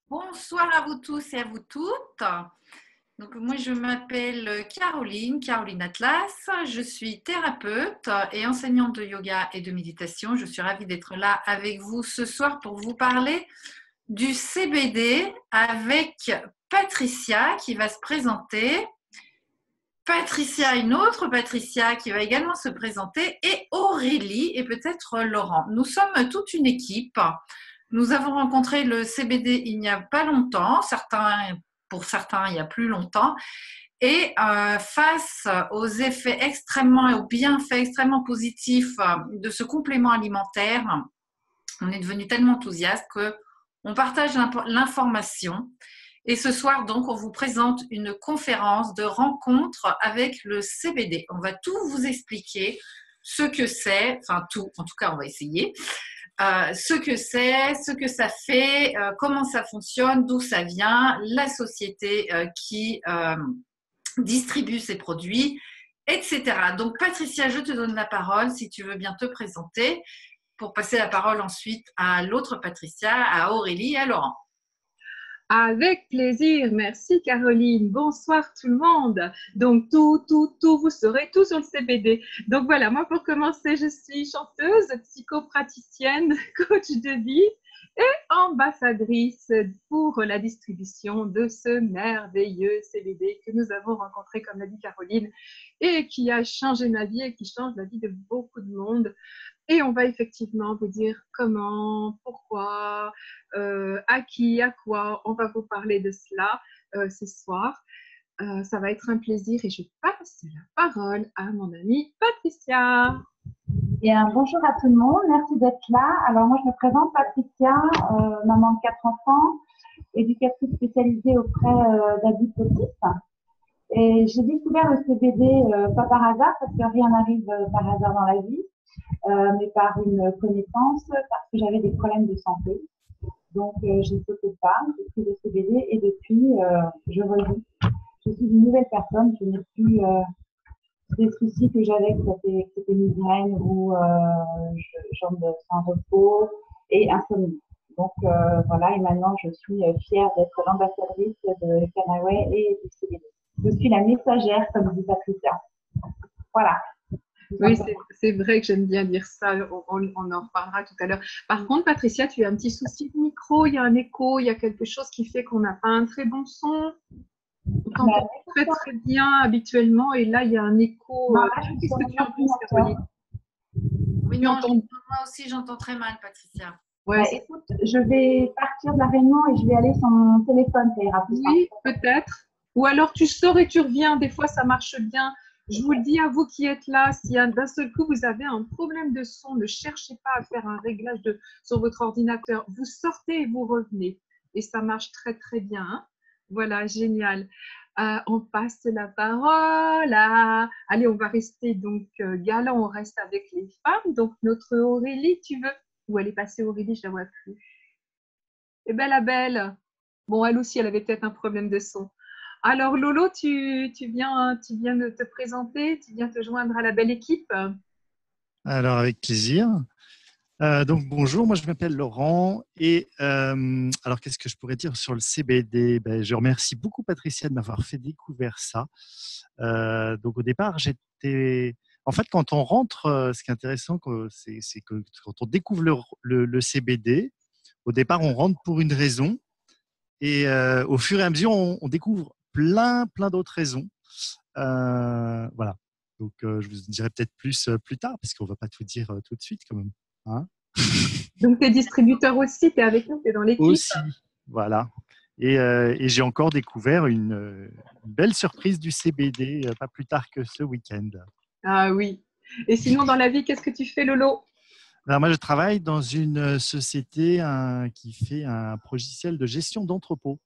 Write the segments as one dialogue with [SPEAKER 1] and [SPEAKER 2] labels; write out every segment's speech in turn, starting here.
[SPEAKER 1] Bonsoir à vous tous et à vous toutes. Donc, moi, je m'appelle Caroline Atlas. Je suis thérapeute et enseignante de yoga et de méditation. Je suis ravie d'être là avec vous ce soir pour vous parler du CBD avec Patricia qui va se présenter. Patricia, une autre Patricia qui va également se présenter et Aurélie et peut-être Laurent. Nous sommes toute une équipe. Nous avons rencontré le CBD il n'y a pas longtemps, pour certains il y a plus longtemps, et face aux effets extrêmement et aux bienfaits extrêmement positifs de ce complément alimentaire, on est devenu tellement enthousiaste qu'on partage l'information. Et ce soir, donc, on vous présente une conférence de rencontre avec le CBD. On va tout vous expliquer, ce que c'est, enfin tout, en tout cas, on va essayer, ce que c'est, ce que ça fait, comment ça fonctionne, d'où ça vient, la société qui distribue ces produits, etc. Donc, Patricia, je te donne la parole si tu veux bien te présenter pour passer la parole ensuite à l'autre Patricia, à Aurélie et à Laurent.
[SPEAKER 2] Avec plaisir, merci Caroline. Bonsoir tout le monde. Donc vous saurez tout sur le CBD. Donc voilà, moi pour commencer, je suis chanteuse, psychopraticienne, coach de vie et ambassadrice pour la distribution de ce merveilleux CBD que nous avons rencontré, comme l'a dit Caroline, et qui a changé ma vie et qui change la vie de beaucoup de monde. Et on va effectivement vous dire comment, pourquoi, à qui, à quoi. On va vous parler de cela ce soir. Ça va être un plaisir et je passe la parole à mon amie Patricia.
[SPEAKER 3] Bien, bonjour à tout le monde, merci d'être là. Alors moi je me présente Patricia, maman de 4 enfants, éducatrice spécialisée auprès d'adultes autistes. Et j'ai découvert le CBD pas par hasard, parce que rien n'arrive par hasard dans la vie, mais par une connaissance, parce que j'avais des problèmes de santé. Donc j'ai sauté le pas, j'ai pris le CBD et depuis je revis. Je suis une nouvelle personne, je n'ai plus des soucis que j'avais, que c'était migraine ou jambes sans repos et insomnie. Donc voilà, et maintenant je suis fière d'être l'ambassadrice de Canaway et du CBD. Je suis la messagère, comme dit Patricia. Voilà.
[SPEAKER 2] Oui, c'est vrai que j'aime bien dire ça, on en reparlera tout à l'heure. Par contre, Patricia, tu as un petit souci de micro, il y a un écho, il y a quelque chose qui fait qu'on n'a pas un très bon son. On t'entend très très bien habituellement et là, il y a un écho. Qu'est-ce que tu en penses, Caroline?
[SPEAKER 1] Oui, non, moi aussi, j'entends très mal, Patricia.
[SPEAKER 3] Ouais, écoute, je vais partir de la réunion et je vais aller sur mon téléphone, ça ira plus
[SPEAKER 2] Oui, peut-être. Ou alors tu sors et tu reviens, des fois ça marche bien. Je vous le dis à vous qui êtes là, si d'un seul coup vous avez un problème de son, ne cherchez pas à faire un réglage sur votre ordinateur. Vous sortez et vous revenez. Et ça marche très très bien. Hein. Voilà, génial. On passe la parole à… Allez, on va rester donc galant, on reste avec les femmes. Donc notre Aurélie, tu veux… Où elle est passée Aurélie, je ne la vois plus. Eh bien la belle. Bon, elle aussi, elle avait peut-être un problème de son. Alors, Lolo, tu viens de te présenter, tu viens te joindre à la belle équipe.
[SPEAKER 4] Alors, avec plaisir. Donc, bonjour, moi je m'appelle Laurent. Et alors, qu'est-ce que je pourrais dire sur le CBD? Je remercie beaucoup Patricia de m'avoir fait découvrir ça. Donc, au départ, En fait, quand on rentre, ce qui est intéressant, c'est que quand on découvre le CBD, au départ, on rentre pour une raison. Et au fur et à mesure, on découvre plein d'autres raisons. Voilà. Donc, je vous dirai peut-être plus tard, parce qu'on ne va pas tout dire tout de suite quand même. Hein.
[SPEAKER 2] Donc, tu es distributeur aussi, tu es avec nous, tu es dans l'équipe.
[SPEAKER 4] Aussi, voilà. Et j'ai encore découvert une belle surprise du CBD, pas plus tard que ce week-end.
[SPEAKER 2] Ah oui. Et sinon, dans la vie, qu'est-ce que tu fais, Lolo?
[SPEAKER 4] Alors, moi, je travaille dans une société qui fait un logiciel de gestion d'entrepôt.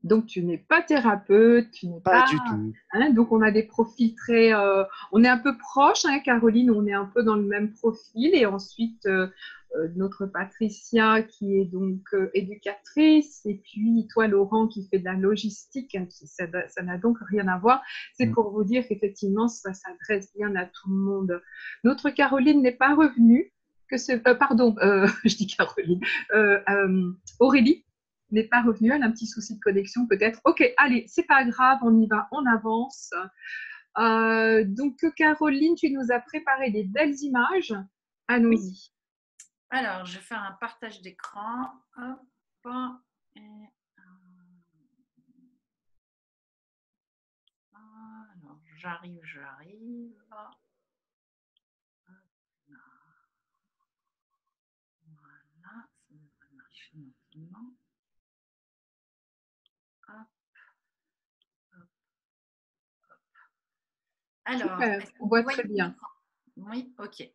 [SPEAKER 2] Donc, tu n'es pas thérapeute, tu n'es
[SPEAKER 4] Pas du tout.
[SPEAKER 2] Hein, donc, on a des profils très… on est un peu proches, hein, Caroline, on est un peu dans le même profil. Et ensuite, notre Patricia qui est donc éducatrice. Et puis, toi, Laurent, qui fait de la logistique. Hein, ça n'a donc rien à voir. C'est pour vous dire qu'effectivement, ça s'adresse bien à tout le monde. Notre Caroline n'est pas revenue. Pardon, je dis Caroline. Aurélie n'est pas revenu. Elle a un petit souci de connexion peut-être. Ok, allez, c'est pas grave, on y va, on avance. Donc, Caroline, tu nous as préparé des belles images. Allons-y.
[SPEAKER 1] Alors, je vais faire un partage d'écran. Hop. Et, alors, j'arrive. Voilà, ça devrait marcher maintenant. Hop, hop, hop. Alors,
[SPEAKER 2] Super,
[SPEAKER 1] est-ce que
[SPEAKER 2] on
[SPEAKER 1] vous
[SPEAKER 2] voit
[SPEAKER 1] voyez
[SPEAKER 2] très
[SPEAKER 1] mon
[SPEAKER 2] bien.
[SPEAKER 1] écran? Oui, ok.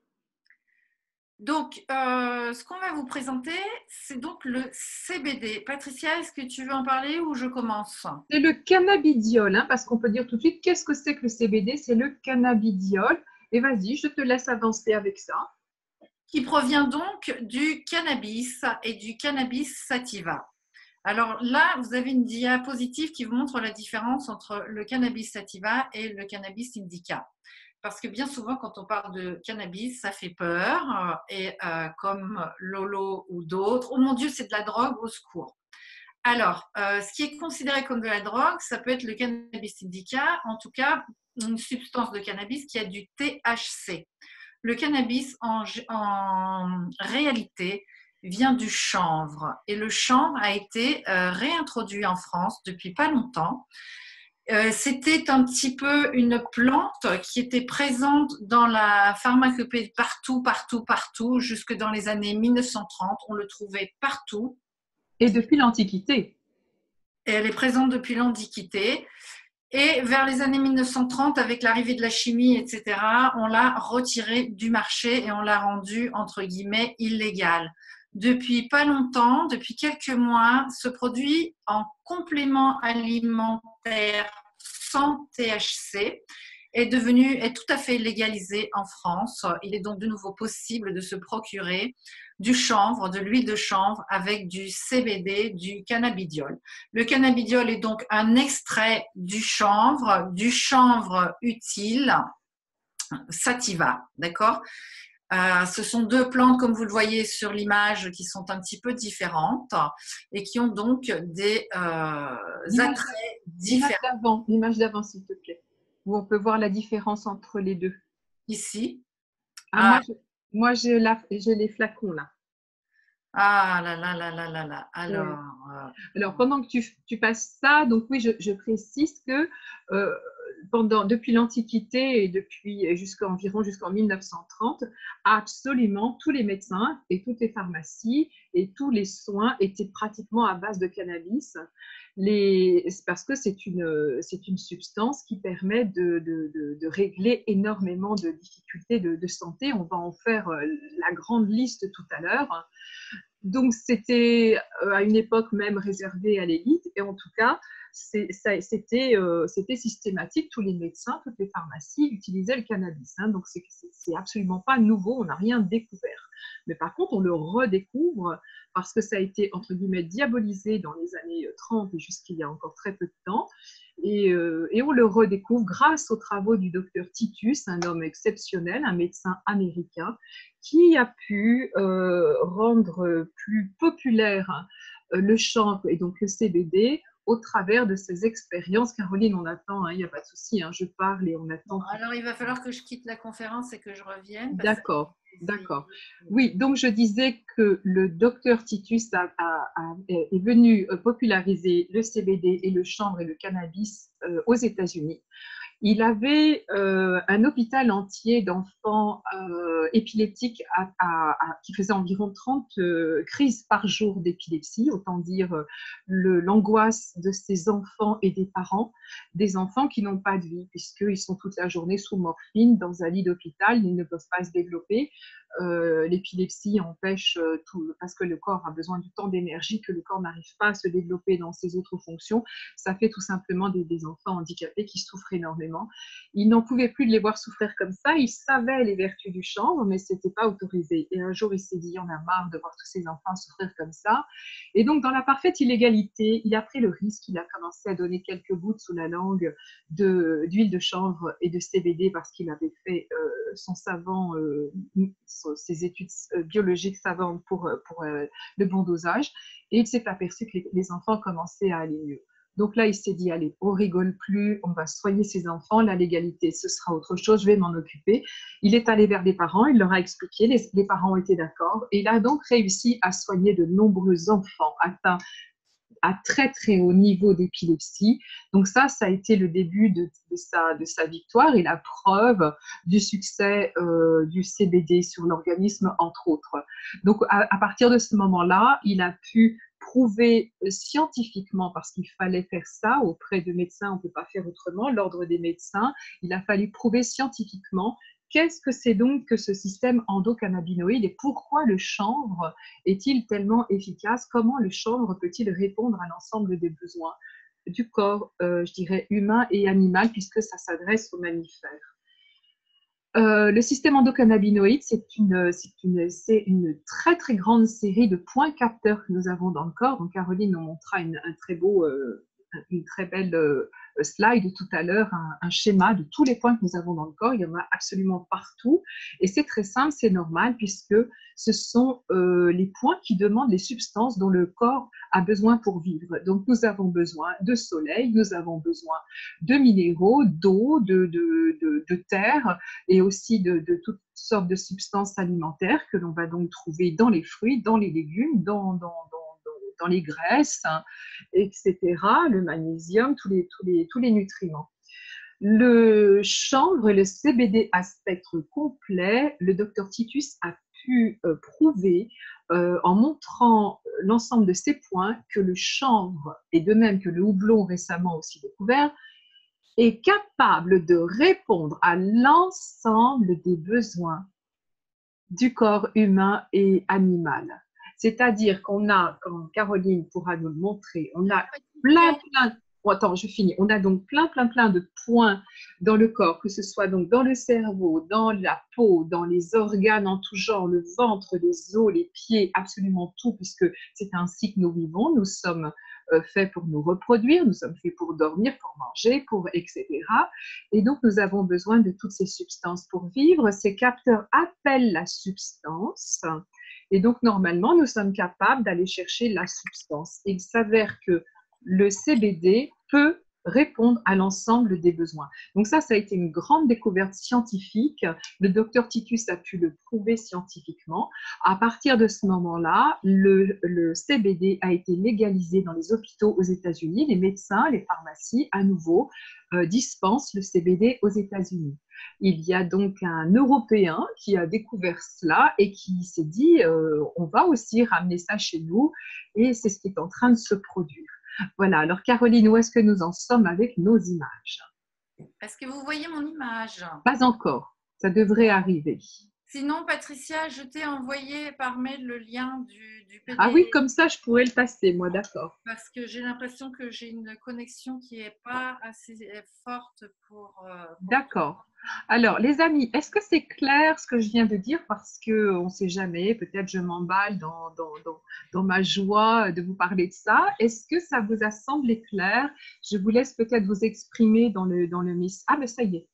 [SPEAKER 1] Donc, ce qu'on va vous présenter, c'est donc le CBD. Patricia, est-ce que tu veux en parler ou je commence?
[SPEAKER 2] C'est le cannabidiol, hein, parce qu'on peut dire tout de suite, qu'est-ce que c'est que le CBD? C'est le cannabidiol. Et vas-y, je te laisse avancer avec ça.
[SPEAKER 1] Qui provient donc du cannabis et du cannabis sativa. Alors là, vous avez une diapositive qui vous montre la différence entre le cannabis sativa et le cannabis indica. Parce que bien souvent, quand on parle de cannabis, ça fait peur, et comme Lolo ou d'autres, oh mon Dieu, c'est de la drogue, au secours. Alors, ce qui est considéré comme de la drogue, ça peut être le cannabis indica, en tout cas, une substance de cannabis qui a du THC. Le cannabis, en réalité, vient du chanvre. Et le chanvre a été réintroduit en France depuis pas longtemps. C'était un petit peu une plante qui était présente dans la pharmacopée partout, jusque dans les années 1930. On le trouvait partout.
[SPEAKER 2] Et depuis l'Antiquité.
[SPEAKER 1] Et elle est présente depuis l'Antiquité. Et vers les années 1930, avec l'arrivée de la chimie, etc., on l'a retiré du marché et on l'a rendu, entre guillemets, illégal. Depuis pas longtemps, depuis quelques mois, ce produit en complément alimentaire sans THC est tout à fait légalisé en France. Il est donc de nouveau possible de se procurer du chanvre, de l'huile de chanvre avec du CBD, du cannabidiol. Le cannabidiol est donc un extrait du chanvre utile, sativa, d'accord? Ce sont deux plantes, comme vous le voyez sur l'image, qui sont un petit peu différentes et qui ont donc des attraits différents.
[SPEAKER 2] L'image d'avant, s'il te plaît, où on peut voir la différence entre les deux.
[SPEAKER 1] Ici.
[SPEAKER 2] Ah, moi j'ai les flacons là.
[SPEAKER 1] Ah là là là là là là.
[SPEAKER 2] Ouais.
[SPEAKER 1] Alors,
[SPEAKER 2] Alors, pendant que tu passes ça, donc oui, je précise que depuis l'Antiquité et jusqu'en 1930, absolument tous les médecins et toutes les pharmacies et tous les soins étaient pratiquement à base de cannabis. Parce que c'est une substance qui permet de régler énormément de difficultés de santé. On va en faire la grande liste tout à l'heure. Donc, c'était à une époque même réservé à l'élite, et en tout cas, c'était systématique. Tous les médecins, toutes les pharmacies utilisaient le cannabis. Hein, donc, c'est absolument pas nouveau, on n'a rien découvert. Mais par contre, on le redécouvre parce que ça a été, entre guillemets, diabolisé dans les années 30 et jusqu'il y a encore très peu de temps. Et on le redécouvre grâce aux travaux du docteur Titus, un homme exceptionnel, un médecin américain, qui a pu rendre plus populaire le chanvre et donc le CBD au travers de ses expériences. Caroline, on attend, il n'y a pas de souci, je parle et on attend.
[SPEAKER 1] Alors, il va falloir que je quitte la conférence et que je revienne.
[SPEAKER 2] D'accord, d'accord. Oui, donc je disais que le docteur Titus est venu populariser le CBD et le chanvre et le cannabis aux États-Unis. Il avait un hôpital entier d'enfants épileptiques qui faisait environ 30 crises par jour d'épilepsie, autant dire l'angoisse de ces enfants et des parents, des enfants qui n'ont pas de vie, puisqu'ils sont toute la journée sous morphine dans un lit d'hôpital, ils ne peuvent pas se développer. L'épilepsie empêche tout, parce que le corps a besoin du temps d'énergie, que le corps n'arrive pas à se développer dans ses autres fonctions. Ça fait tout simplement des enfants handicapés qui souffrent énormément. Il n'en pouvait plus de les voir souffrir comme ça. Il savait les vertus du chanvre, mais ce n'était pas autorisé. Et un jour, il s'est dit, on a marre de voir tous ces enfants souffrir comme ça. Et donc, dans la parfaite illégalité, il a pris le risque. Il a commencé à donner quelques gouttes sous la langue d'huile de chanvre et de CBD parce qu'il avait fait son savant ses études biologiques savantes pour le bon dosage. Et il s'est aperçu que les enfants commençaient à aller mieux. Donc là, il s'est dit, allez, on rigole plus, on va soigner ces enfants, la légalité, ce sera autre chose, je vais m'en occuper. Il est allé vers les parents, il leur a expliqué, les parents ont été d'accord, et il a donc réussi à soigner de nombreux enfants atteints à très très haut niveau d'épilepsie. Donc ça a été le début de sa victoire et la preuve du succès du CBD sur l'organisme, entre autres. Donc à partir de ce moment-là, il a pu prouver scientifiquement, parce qu'il fallait faire ça auprès de médecins, on ne peut pas faire autrement, l'ordre des médecins, il a fallu prouver scientifiquement qu'est-ce que c'est donc que ce système endocannabinoïde et pourquoi le chanvre est-il tellement efficace? Comment le chanvre peut-il répondre à l'ensemble des besoins du corps, je dirais, humain et animal, puisque ça s'adresse aux mammifères? Le système endocannabinoïde, c'est une très très grande série de points capteurs que nous avons dans le corps. Donc Caroline nous montra une très belle slide tout à l'heure, un schéma de tous les points que nous avons dans le corps. Il y en a absolument partout. Et c'est très simple, c'est normal, puisque ce sont les points qui demandent les substances dont le corps a besoin pour vivre. Donc, nous avons besoin de soleil, nous avons besoin de minéraux, d'eau, de terre et aussi de toutes sortes de substances alimentaires que l'on va donc trouver dans les fruits, dans les légumes, dans les graisses, hein, etc., le magnésium, tous les nutriments. Le chanvre et le CBD à spectre complet, le docteur Titus a pu prouver en montrant l'ensemble de ces points que le chanvre, et de même que le houblon récemment aussi découvert, est capable de répondre à l'ensemble des besoins du corps humain et animal. C'est-à-dire qu'on a, comme Caroline pourra nous le montrer, on a on a donc plein de points dans le corps, que ce soit donc dans le cerveau, dans la peau, dans les organes en tout genre, le ventre, les os, les pieds, absolument tout, puisque c'est ainsi que nous vivons. Nous sommes faits pour nous reproduire, nous sommes faits pour dormir, pour manger, etc. Et donc, nous avons besoin de toutes ces substances pour vivre. Ces capteurs appellent la substance. Et donc, normalement, nous sommes capables d'aller chercher la substance. Et il s'avère que le CBD peut répondre à l'ensemble des besoins. Donc ça a été une grande découverte scientifique. Le docteur Titus a pu le prouver scientifiquement. À partir de ce moment-là, le CBD a été légalisé dans les hôpitaux aux États-Unis. Les médecins, les pharmacies, à nouveau, dispensent le CBD aux États-Unis. Il y a donc un Européen qui a découvert cela et qui s'est dit on va aussi ramener ça chez nous, et c'est ce qui est en train de se produire. Voilà, alors Caroline, où est-ce que nous en sommes avec nos images?
[SPEAKER 1] Est-ce que vous voyez mon image?
[SPEAKER 2] Pas encore, ça devrait arriver.
[SPEAKER 1] Sinon, Patricia, je t'ai envoyé par mail le lien du PDF.
[SPEAKER 2] Ah oui, comme ça, je pourrais le passer, moi, d'accord.
[SPEAKER 1] Parce que j'ai l'impression que j'ai une connexion qui n'est pas assez forte pour…
[SPEAKER 2] D'accord. Alors, les amis, est-ce que c'est clair ce que je viens de dire? Parce qu'on ne sait jamais, peut-être je m'emballe dans ma joie de vous parler de ça. Est-ce que ça vous a semblé clair? Je vous laisse peut-être vous exprimer dans le Ah, mais ça y est.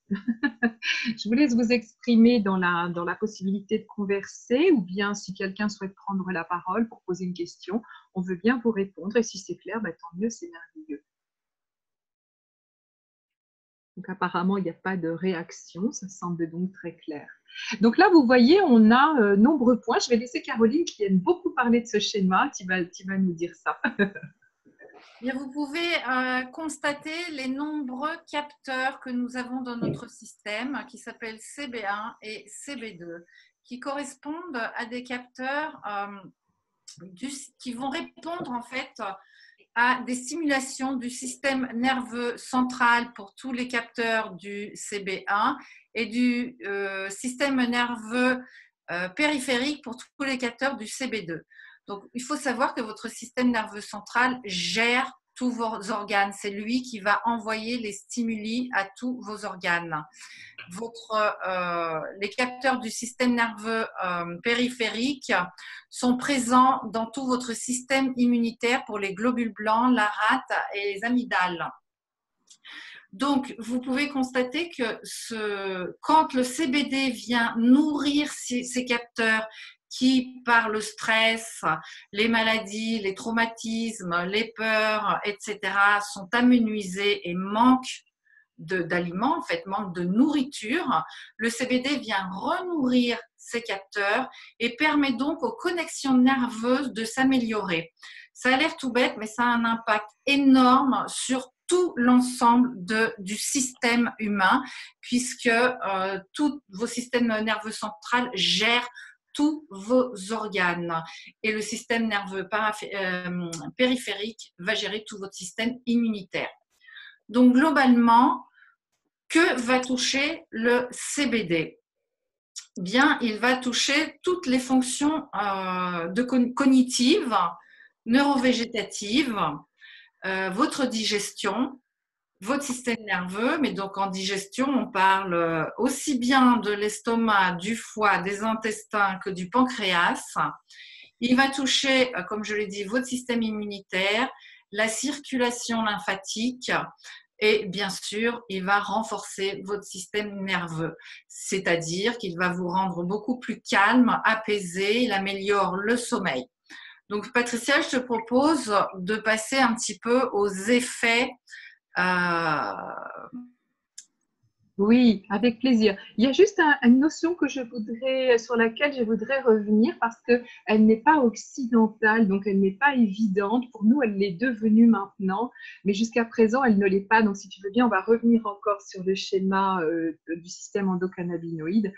[SPEAKER 2] Je vous laisse vous exprimer dans la possibilité de converser, ou bien si quelqu'un souhaite prendre la parole pour poser une question, on veut bien vous répondre. Et si c'est clair, tant mieux, c'est merveilleux. Donc apparemment, il n'y a pas de réaction, ça semble donc très clair. Donc là, vous voyez, on a nombreux points. Je vais laisser Caroline qui aime beaucoup parler de ce schéma, qui va nous dire ça.
[SPEAKER 1] Bien, vous pouvez constater les nombreux capteurs que nous avons dans notre système qui s'appellent CB1 et CB2, qui correspondent à des capteurs qui vont répondre en fait à des stimulations du système nerveux central pour tous les capteurs du CB1 et du système nerveux périphérique pour tous les capteurs du CB2. Donc, il faut savoir que votre système nerveux central gère tous vos organes. C'est lui qui va envoyer les stimuli à tous vos organes. Les capteurs du système nerveux périphérique sont présents dans tout votre système immunitaire pour les globules blancs, la rate et les amygdales. Donc, vous pouvez constater que quand le CBD vient nourrir ces capteurs qui, par le stress, les maladies, les traumatismes, les peurs, etc., sont amenuisés et manquent d'aliments, en fait, manque de nourriture, le CBD vient renourrir ces capteurs et permet donc aux connexions nerveuses de s'améliorer. Ça a l'air tout bête, mais ça a un impact énorme sur tout l'ensemble du système humain, puisque tous vos systèmes nerveux centraux gèrent tous vos organes. Et le système nerveux périphérique va gérer tout votre système immunitaire. Donc, globalement, que va toucher le CBD? Bien, il va toucher toutes les fonctions cognitives, neurovégétatives, votre digestion, votre système nerveux. Mais donc, en digestion, on parle aussi bien de l'estomac, du foie, des intestins que du pancréas. Il va toucher, comme je l'ai dit, votre système immunitaire, la circulation lymphatique et bien sûr, il va renforcer votre système nerveux, c'est-à-dire qu'il va vous rendre beaucoup plus calme, apaisé, il améliore le sommeil. Donc Patricia, je te propose de passer un petit peu aux effets.
[SPEAKER 2] Oui, avec plaisir. Il y a juste une notion sur laquelle je voudrais revenir parce qu'elle n'est pas occidentale, donc elle n'est pas évidente. Pour nous, elle l'est devenue maintenant, mais jusqu'à présent, elle ne l'est pas. Donc, si tu veux bien, on va revenir encore sur le schéma du système endocannabinoïde.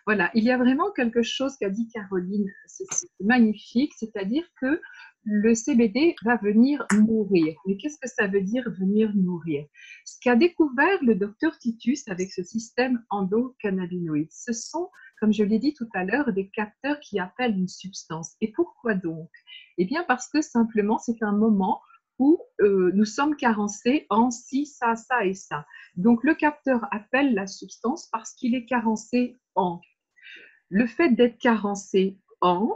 [SPEAKER 2] Voilà, il y a vraiment quelque chose qu'a dit Caroline, c'est magnifique, c'est-à-dire que le CBD va venir nourrir. Mais qu'est-ce que ça veut dire venir nourrir? Ce qu'a découvert le docteur Titus avec ce système endocannabinoïde, ce sont, comme je l'ai dit tout à l'heure, des capteurs qui appellent une substance. Et pourquoi donc? Eh bien parce que simplement c'est un moment où nous sommes carencés en ci, ça et ça. Donc le capteur appelle la substance parce qu'il est carencé en. Le fait d'être carencé en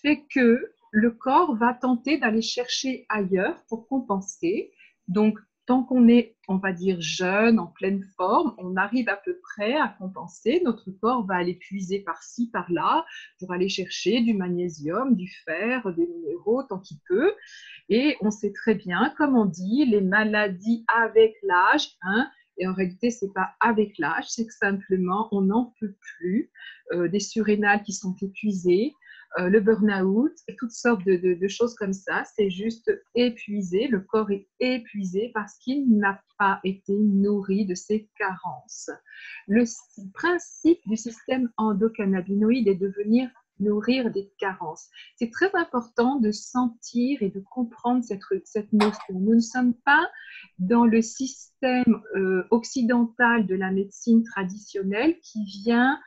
[SPEAKER 2] fait que le corps va tenter d'aller chercher ailleurs pour compenser. Donc, tant qu'on est, on va dire, jeune, en pleine forme, on arrive à peu près à compenser. Notre corps va aller puiser par-ci, par-là, pour aller chercher du magnésium, du fer, des minéraux, tant qu'il peut. Et on sait très bien, comme on dit, les maladies avec l'âge, hein, et en réalité, ce n'est pas avec l'âge, c'est que simplement, on n'en peut plus. Des surrénales qui sont épuisées, le burn-out, toutes sortes de choses comme ça. C'est juste épuisé, le corps est épuisé parce qu'il n'a pas été nourri de ses carences. Le principe du système endocannabinoïde est de venir nourrir des carences. C'est très important de sentir et de comprendre cette notion. Nous ne sommes pas dans le système occidental de la médecine traditionnelle qui vient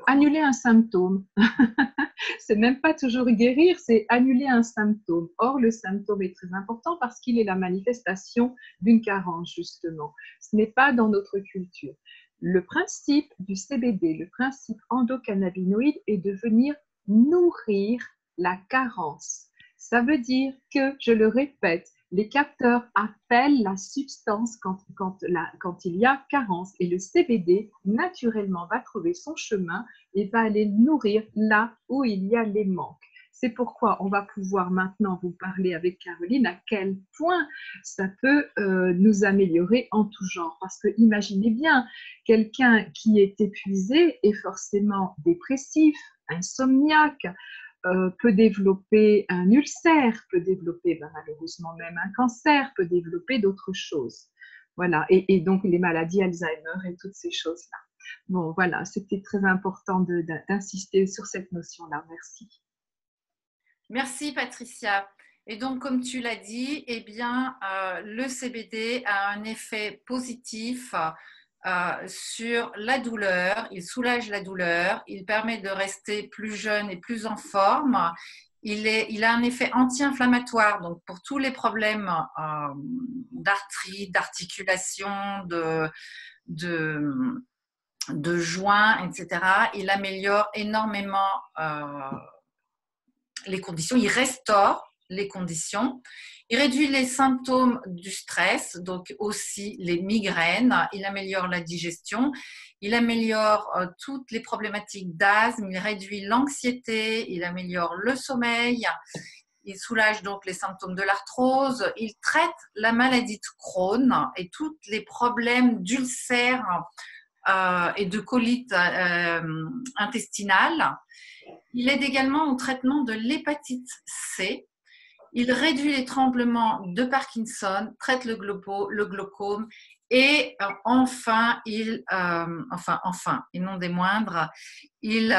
[SPEAKER 2] annuler un symptôme. C'est même pas toujours guérir, c'est annuler un symptôme. Or, le symptôme est très important parce qu'il est la manifestation d'une carence, justement. Ce n'est pas dans notre culture. Le principe du CBD, le principe endocannabinoïde, est de venir nourrir la carence. Ça veut dire que, je le répète, les capteurs appellent la substance quand il y a carence. Et le CBD, naturellement, va trouver son chemin et va aller nourrir là où il y a les manques. C'est pourquoi on va pouvoir maintenant vous parler avec Caroline à quel point ça peut nous améliorer en tout genre. Parce que imaginez bien, quelqu'un qui est épuisé est forcément dépressif, insomniaque, peut développer un ulcère, peut développer malheureusement même un cancer, peut développer d'autres choses. Voilà, et donc les maladies Alzheimer et toutes ces choses-là. Bon, voilà, c'était très important d'insister sur cette notion-là. Merci.
[SPEAKER 1] Merci Patricia. Et donc, comme tu l'as dit, eh bien, le CBD a un effet positif sur la douleur. Il soulage la douleur, il permet de rester plus jeune et plus en forme. Il a un effet anti-inflammatoire, donc pour tous les problèmes d'arthrite, d'articulation, de joints, etc. Il améliore énormément les conditions, il restaure les conditions. Il réduit les symptômes du stress, donc aussi les migraines. Il améliore la digestion. Il améliore toutes les problématiques d'asthme. Il réduit l'anxiété. Il améliore le sommeil. Il soulage donc les symptômes de l'arthrose. Il traite la maladie de Crohn et tous les problèmes d'ulcères et de colite intestinale. Il aide également au traitement de l'hépatite C. Il réduit les tremblements de Parkinson, traite le glaucome et enfin, et non des moindres, il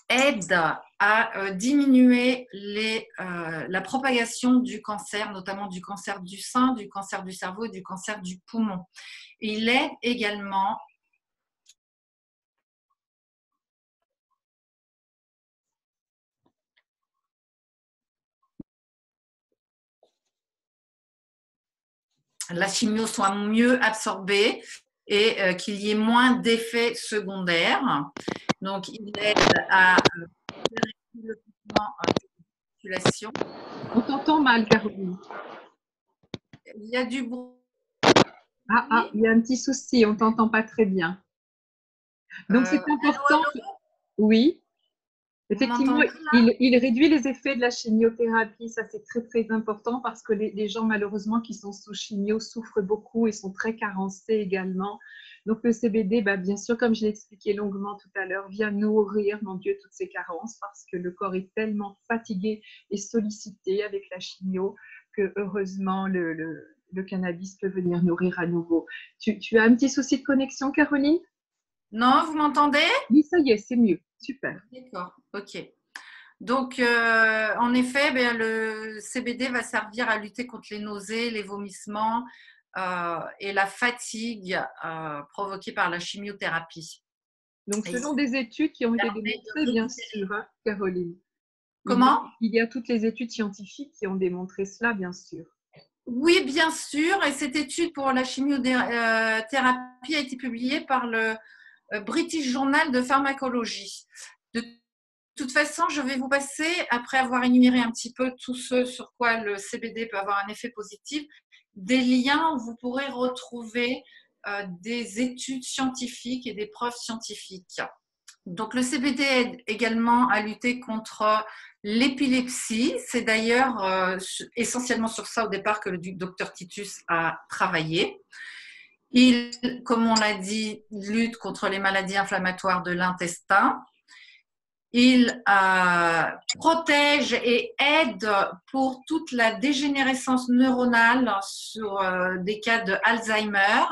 [SPEAKER 1] aide à diminuer la propagation du cancer, notamment du cancer du sein, du cancer du cerveau et du cancer du poumon. Il aide également la chimio soit mieux absorbée et qu'il y ait moins d'effets secondaires. Donc, il aide à le traitement de la circulation.
[SPEAKER 2] On t'entend mal, Caroline.
[SPEAKER 1] Il y a du bruit.
[SPEAKER 2] Il y a un petit souci, on ne t'entend pas très bien. Donc, c'est important.
[SPEAKER 1] Allô.
[SPEAKER 2] Oui. Effectivement, il réduit les effets de la chimiothérapie. Ça, c'est très, très important parce que les gens, malheureusement, qui sont sous chimio souffrent beaucoup et sont très carencés également. Donc, le CBD, bien sûr, comme je l'ai expliqué longuement tout à l'heure, vient nourrir, mon Dieu, toutes ces carences parce que le corps est tellement fatigué et sollicité avec la chimio que, heureusement, le cannabis peut venir nourrir à nouveau. Tu as un petit souci de connexion, Caroline?
[SPEAKER 1] Non, vous m'entendez?
[SPEAKER 2] Oui, ça y est, c'est mieux. Super.
[SPEAKER 1] D'accord, ok. Donc, en effet, le CBD va servir à lutter contre les nausées, les vomissements et la fatigue provoquée par la chimiothérapie.
[SPEAKER 2] Donc, selon des études qui ont été démontrées, bien sûr, hein, Caroline.
[SPEAKER 1] Comment?
[SPEAKER 2] Il y a toutes les études scientifiques qui ont démontré cela, bien sûr.
[SPEAKER 1] Oui, bien sûr. Et cette étude pour la chimiothérapie a été publiée par le British Journal de Pharmacologie. De toute façon, je vais vous passer, après avoir énuméré un petit peu tout ce sur quoi le CBD peut avoir un effet positif, des liens où vous pourrez retrouver des études scientifiques et des preuves scientifiques. Donc, le CBD aide également à lutter contre l'épilepsie. C'est d'ailleurs essentiellement sur ça au départ que le docteur Titus a travaillé. Il, comme on l'a dit, lutte contre les maladies inflammatoires de l'intestin. Il protège et aide pour toute la dégénérescence neuronale sur des cas de Alzheimer.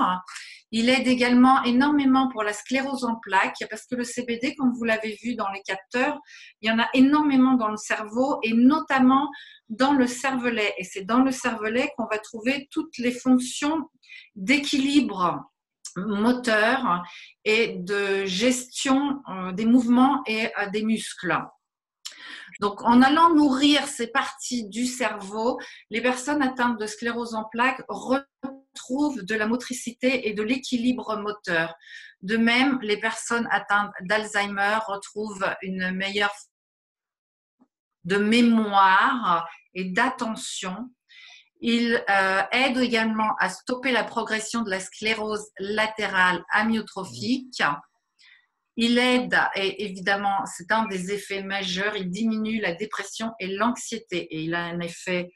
[SPEAKER 1] Il aide également énormément pour la sclérose en plaques parce que le CBD, comme vous l'avez vu dans les capteurs, il y en a énormément dans le cerveau et notamment dans le cervelet. Et c'est dans le cervelet qu'on va trouver toutes les fonctions d'équilibre moteur et de gestion des mouvements et des muscles. Donc, en allant nourrir ces parties du cerveau, les personnes atteintes de sclérose en plaques retrouvent de la motricité et de l'équilibre moteur. De même, les personnes atteintes d'Alzheimer retrouvent une meilleure de mémoire et d'attention. Il aide également à stopper la progression de la sclérose latérale amyotrophique. Il aide, et évidemment, c'est un des effets majeurs, il diminue la dépression et l'anxiété. Et il a un effet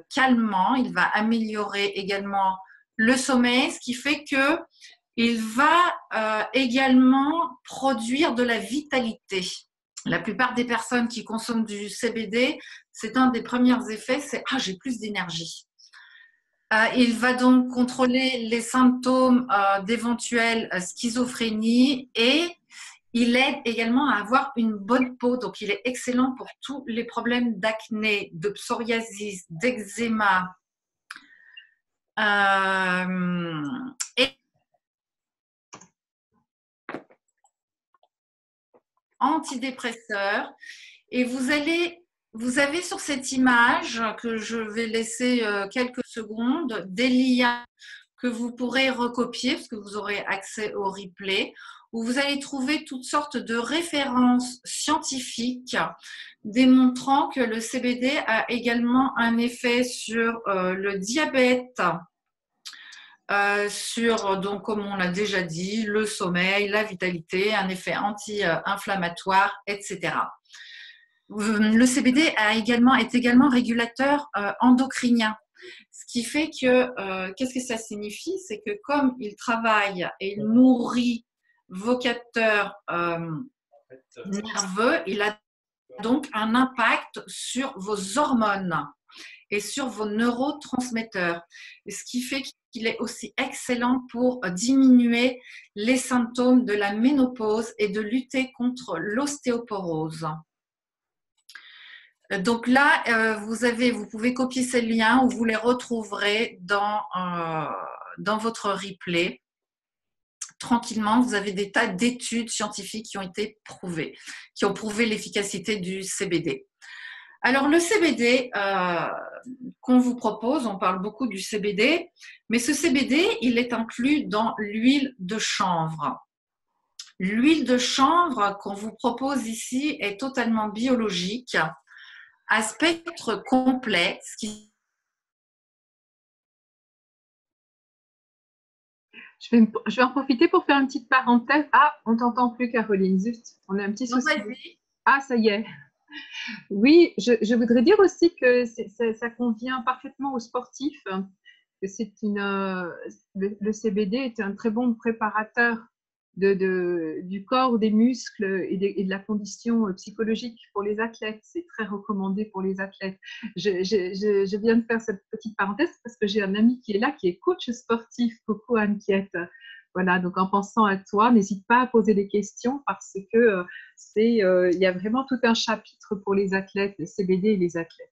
[SPEAKER 1] calmant. Il va améliorer également le sommeil, ce qui fait qu'il va également produire de la vitalité. La plupart des personnes qui consomment du CBD, c'est un des premiers effets, c'est « Ah, j'ai plus d'énergie ». Il va donc contrôler les symptômes d'éventuelle schizophrénie et il aide également à avoir une bonne peau. Donc, il est excellent pour tous les problèmes d'acné, de psoriasis, d'eczéma. Et antidépresseur. Et vous avez sur cette image que je vais laisser quelques secondes des liens que vous pourrez recopier parce que vous aurez accès au replay où vous allez trouver toutes sortes de références scientifiques démontrant que le CBD a également un effet sur le diabète, sur, donc, comme on l'a déjà dit, le sommeil, la vitalité, un effet anti-inflammatoire, etc. Le CBD est également régulateur endocrinien. Ce qui fait que, qu'est-ce que ça signifie? C'est que comme il travaille et il nourrit vos capteurs nerveux, il a donc un impact sur vos hormones et sur vos neurotransmetteurs. Ce qui fait qu'il est aussi excellent pour diminuer les symptômes de la ménopause et de lutter contre l'ostéoporose. Donc là, vous pouvez copier ces liens ou vous les retrouverez dans votre replay. Tranquillement, vous avez des tas d'études scientifiques qui ont été prouvées, qui ont prouvé l'efficacité du CBD. Alors le CBD qu'on vous propose, on parle beaucoup du CBD, mais ce CBD, il est inclus dans l'huile de chanvre. L'huile de chanvre qu'on vous propose ici est totalement biologique, à spectre complet,
[SPEAKER 2] Je vais en profiter pour faire une petite parenthèse. Ah, on t'entend plus, Caroline. Zut, on a un petit souci. Ah, ça y est. Oui, je voudrais dire aussi que ça convient parfaitement aux sportifs. Que le CBD est un très bon préparateur du corps, des muscles et de la condition psychologique pour les athlètes. C'est très recommandé pour les athlètes. Je viens de faire cette petite parenthèse parce que j'ai un ami qui est là, qui est coach sportif. Coucou Anne-Kiette. Voilà, donc en pensant à toi, n'hésite pas à poser des questions parce que il y a vraiment tout un chapitre pour les athlètes, le CBD et les athlètes.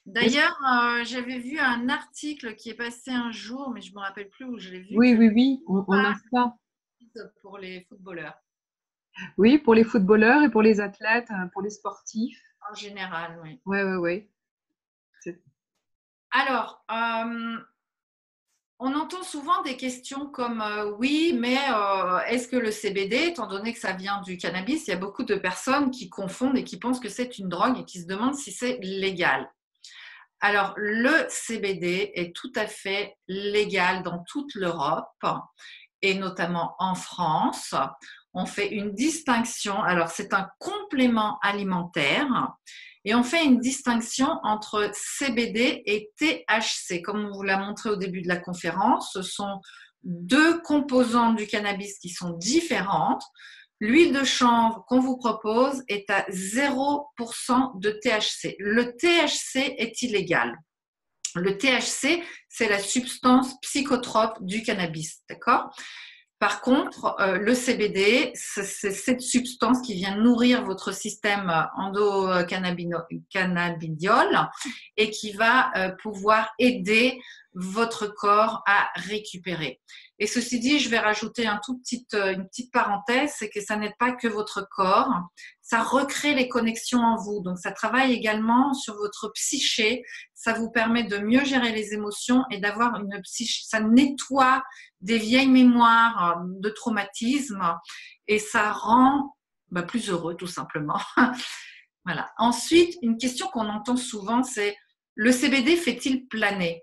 [SPEAKER 1] D'ailleurs, j'avais vu un article qui est passé un jour, mais je ne me rappelle plus où je l'ai vu.
[SPEAKER 2] Oui, on a ça.
[SPEAKER 1] Pour les footballeurs.
[SPEAKER 2] Oui, pour les footballeurs et pour les athlètes, pour les sportifs.
[SPEAKER 1] En général, oui.
[SPEAKER 2] Oui.
[SPEAKER 1] Alors, on entend souvent des questions comme oui, mais est-ce que le CBD, étant donné que ça vient du cannabis, il y a beaucoup de personnes qui confondent et qui pensent que c'est une drogue et qui se demandent si c'est légal. Alors, le CBD est tout à fait légal dans toute l'Europe et notamment en France. On fait une distinction, alors c'est un complément alimentaire, et on fait une distinction entre CBD et THC. Comme on vous l'a montré au début de la conférence, ce sont deux composantes du cannabis qui sont différentes. L'huile de chanvre qu'on vous propose est à 0% de THC. Le THC est illégal. Le THC, c'est la substance psychotrope du cannabis, d'accord ? Par contre, le CBD, c'est cette substance qui vient nourrir votre système endocannabinol et qui va pouvoir aider votre corps à récupérer. Et ceci dit, je vais rajouter une petite parenthèse, c'est que ça n'aide pas que votre corps, ça recrée les connexions en vous. Donc, ça travaille également sur votre psyché, ça vous permet de mieux gérer les émotions et d'avoir une psyché, ça nettoie des vieilles mémoires de traumatisme et ça rend plus heureux, tout simplement. Voilà. Ensuite, une question qu'on entend souvent, c'est le CBD fait-il planer ?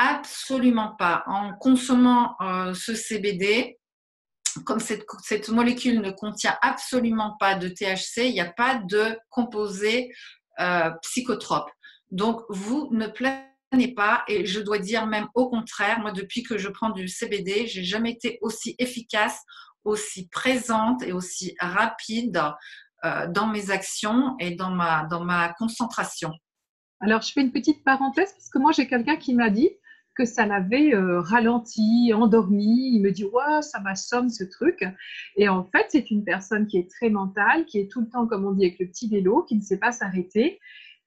[SPEAKER 1] Absolument pas. En consommant ce CBD, comme cette molécule ne contient absolument pas de THC, il n'y a pas de composé psychotrope. Donc, vous ne planez pas, et je dois dire même au contraire, moi depuis que je prends du CBD, je n'ai jamais été aussi efficace, aussi présente et aussi rapide dans mes actions et dans ma concentration.
[SPEAKER 2] Alors, je fais une petite parenthèse parce que moi, j'ai quelqu'un qui m'a dit que ça l'avait ralenti, endormi. Il me dit, ouais, ça m'assomme ce truc. Et en fait, c'est une personne qui est très mentale, qui est tout le temps, comme on dit, avec le petit vélo, qui ne sait pas s'arrêter.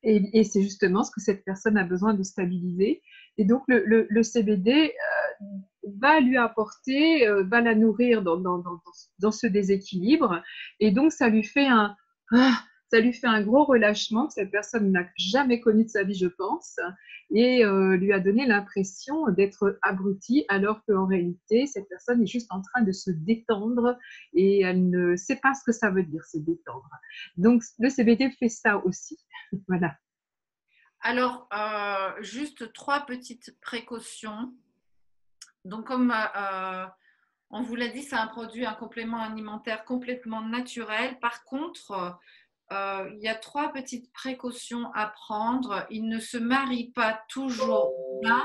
[SPEAKER 2] Et c'est justement ce que cette personne a besoin de stabiliser. Et donc, le CBD va lui apporter, va la nourrir dans ce déséquilibre. Et donc, ça lui fait ça lui fait un gros relâchement que cette personne n'a jamais connu de sa vie, je pense, et lui a donné l'impression d'être abrutie, alors qu'en réalité, cette personne est juste en train de se détendre et elle ne sait pas ce que ça veut dire, se détendre. Donc, le CBD fait ça aussi. Voilà.
[SPEAKER 1] Alors, juste 3 petites précautions. Donc, comme on vous l'a dit, c'est un produit, un complément alimentaire complètement naturel. Par contre, il y a 3 petites précautions à prendre. Il ne se marie pas toujours bien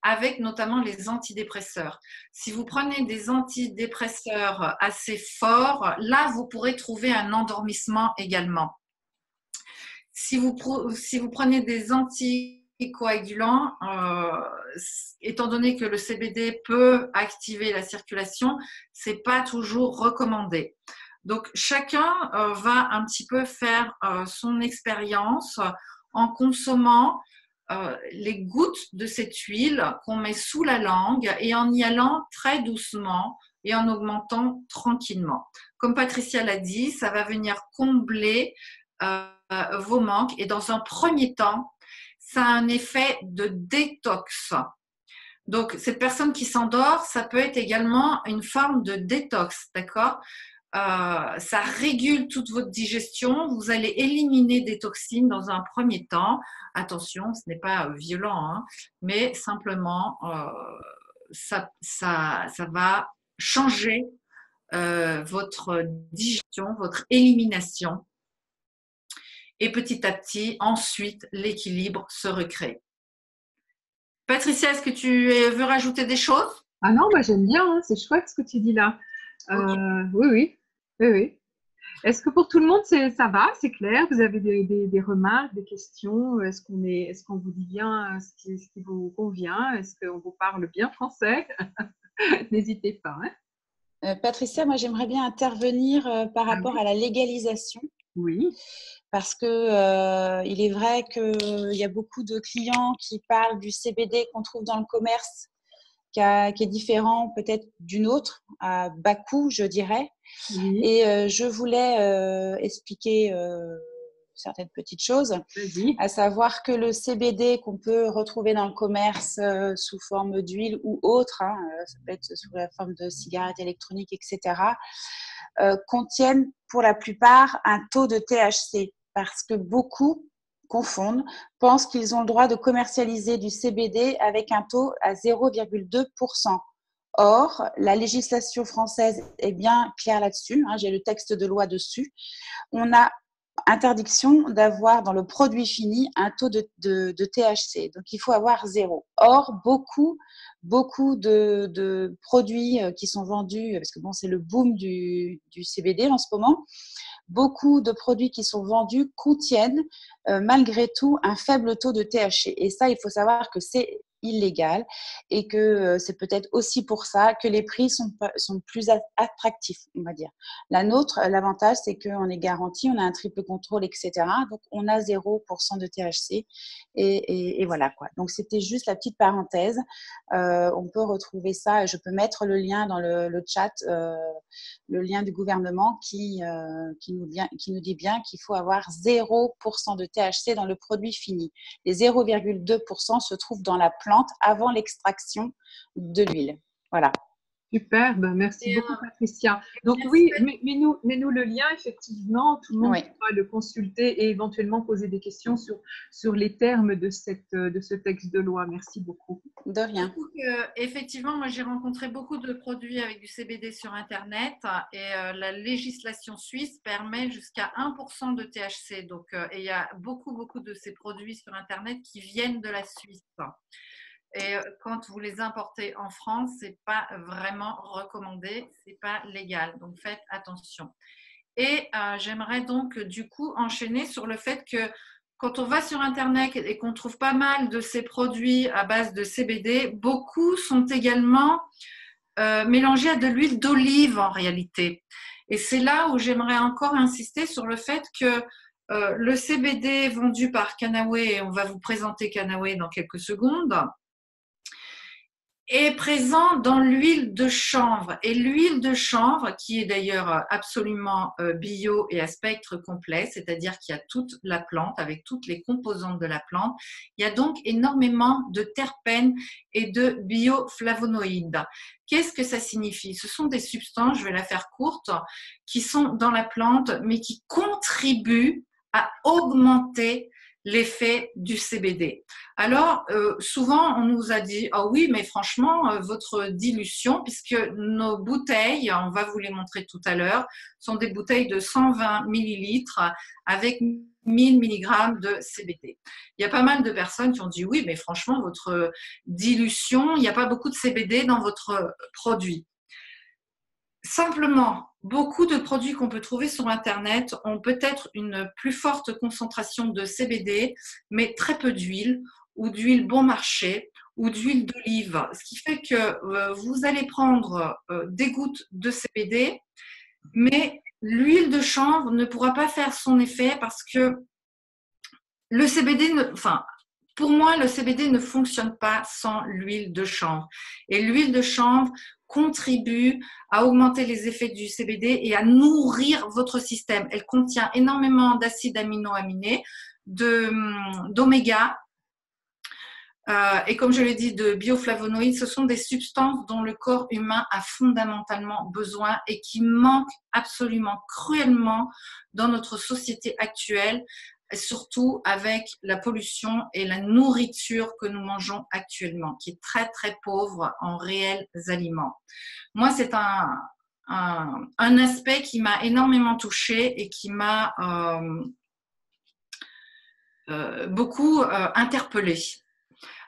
[SPEAKER 1] avec notamment les antidépresseurs. Si vous prenez des antidépresseurs assez forts, là, vous pourrez trouver un endormissement également. Si vous prenez des anticoagulants, étant donné que le CBD peut activer la circulation, c'est pas toujours recommandé. Donc chacun va un petit peu faire son expérience en consommant les gouttes de cette huile qu'on met sous la langue et en y allant très doucement et en augmentant tranquillement. Comme Patricia l'a dit, ça va venir combler vos manques et dans un premier temps, ça a un effet de détox. Donc, cette personne qui s'endort, ça peut être également une forme de détox, d'accord? Ça régule toute votre digestion. Vous allez éliminer des toxines dans un premier temps. Attention, ce n'est pas violent, hein, mais simplement, ça va changer votre digestion, votre élimination. Et petit à petit, ensuite, l'équilibre se recrée. Patricia, est-ce que tu veux rajouter des choses?
[SPEAKER 2] Ah non, moi j'aime bien, hein, c'est chouette ce que tu dis là.
[SPEAKER 1] Ok.
[SPEAKER 2] Oui. Est-ce que pour tout le monde, ça va, c'est clair? Vous avez des remarques, des questions? Est-ce qu'on vous dit bien ce qui vous convient? Est-ce qu'on vous parle bien français? N'hésitez pas, hein.
[SPEAKER 5] Patricia, moi j'aimerais bien intervenir par
[SPEAKER 2] Ah
[SPEAKER 5] rapport
[SPEAKER 2] oui?
[SPEAKER 5] à la légalisation.
[SPEAKER 2] Oui,
[SPEAKER 5] Parce que il est vrai qu'il y a beaucoup de clients qui parlent du CBD qu'on trouve dans le commerce, qui est différent peut-être d'une autre, à bas coût, je dirais.
[SPEAKER 2] oui,
[SPEAKER 5] Et je voulais expliquer certaines petites choses,
[SPEAKER 2] vas-y.
[SPEAKER 5] à savoir que le CBD qu'on peut retrouver dans le commerce sous forme d'huile ou autre, hein, ça peut être sous la forme de cigarettes électroniques, etc., contiennent pour la plupart un taux de THC, parce que beaucoup confondent, pensent qu'ils ont le droit de commercialiser du CBD avec un taux à 0,2%. Or, la législation française est bien claire là-dessus, hein, j'ai le texte de loi dessus. On a interdiction d'avoir dans le produit fini un taux de THC. Donc, il faut avoir 0. Or, beaucoup de produits qui sont vendus, parce que bon, c'est le boom du CBD en ce moment, beaucoup de produits qui sont vendus contiennent malgré tout un faible taux de THC. Et ça, il faut savoir que c'est illégal et que c'est peut-être aussi pour ça que les prix sont plus attractifs, on va dire. La nôtre, l'avantage, c'est qu'on est garanti, on a un triple contrôle, etc. Donc, on a 0% de THC et voilà quoi. Donc, c'était juste la petite parenthèse. On peut retrouver ça, je peux mettre le lien dans le chat, le lien du gouvernement qui nous dit bien qu'il faut avoir 0% de THC dans le produit fini. Les 0,2% se trouvent dans la plante avant l'extraction de l'huile. Voilà.
[SPEAKER 2] Super, ben merci beaucoup Patricia. Donc
[SPEAKER 1] Merci.
[SPEAKER 2] oui, mets-nous le lien, effectivement, tout le monde
[SPEAKER 5] Oui.
[SPEAKER 2] pourra le consulter et éventuellement poser des questions sur les termes de ce texte de loi. Merci beaucoup.
[SPEAKER 5] De rien.
[SPEAKER 1] Effectivement, moi j'ai rencontré beaucoup de produits avec du CBD sur Internet et la législation suisse permet jusqu'à 1% de THC. Donc, et il y a beaucoup de ces produits sur Internet qui viennent de la Suisse. Et quand vous les importez en France, c'est pas vraiment recommandé, c'est pas légal. Donc faites attention. Et j'aimerais donc du coup enchaîner sur le fait que quand on va sur Internet et qu'on trouve pas mal de ces produits à base de CBD, beaucoup sont également mélangés à de l'huile d'olive en réalité. Et c'est là où j'aimerais encore insister sur le fait que le CBD vendu par Canaway, et on va vous présenter Canaway dans quelques secondes, est présent dans l'huile de chanvre. Et l'huile de chanvre, qui est d'ailleurs absolument bio et à spectre complet, c'est-à-dire qu'il y a toute la plante avec toutes les composantes de la plante, il y a donc énormément de terpènes et de bioflavonoïdes. Qu'est-ce que ça signifie? Ce sont des substances, je vais la faire courte, qui sont dans la plante, mais qui contribuent à augmenter l'effet du CBD. Alors, souvent, on nous a dit « Ah oui, mais franchement, votre dilution, puisque nos bouteilles, on va vous les montrer tout à l'heure, sont des bouteilles de 120 millilitres avec 1000 mg de CBD. » Il y a pas mal de personnes qui ont dit « Oui, mais franchement, votre dilution, il n'y a pas beaucoup de CBD dans votre produit. » Simplement, beaucoup de produits qu'on peut trouver sur Internet ont peut-être une plus forte concentration de CBD, mais très peu d'huile ou d'huile bon marché ou d'huile d'olive. Ce qui fait que vous allez prendre des gouttes de CBD, mais l'huile de chanvre ne pourra pas faire son effet parce que le CBD, pour moi, le CBD ne fonctionne pas sans l'huile de chanvre. Et l'huile de chanvre contribue à augmenter les effets du CBD et à nourrir votre système. Elle contient énormément d'acides amino-aminés, d'oméga, et comme je l'ai dit, de bioflavonoïdes. Ce sont des substances dont le corps humain a fondamentalement besoin et qui manquent absolument cruellement dans notre société actuelle, surtout avec la pollution et la nourriture que nous mangeons actuellement, qui est très très pauvre en réels aliments. Moi, c'est un aspect qui m'a énormément touchée et qui m'a beaucoup interpellée.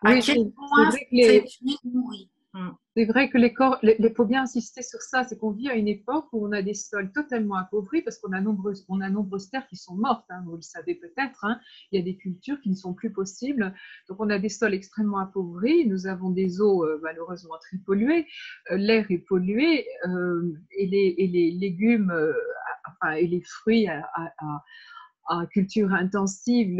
[SPEAKER 2] Oui,
[SPEAKER 1] À quel point cette huile nourrit.
[SPEAKER 2] C'est vrai que les corps, il faut bien insister sur ça, c'est qu'on vit à une époque où on a des sols totalement appauvris parce qu'on a nombreuses terres qui sont mortes, hein, vous le savez peut-être, hein. Il y a des cultures qui ne sont plus possibles, donc on a des sols extrêmement appauvris, nous avons des eaux malheureusement très polluées, l'air est pollué et les légumes et les fruits à culture intensive,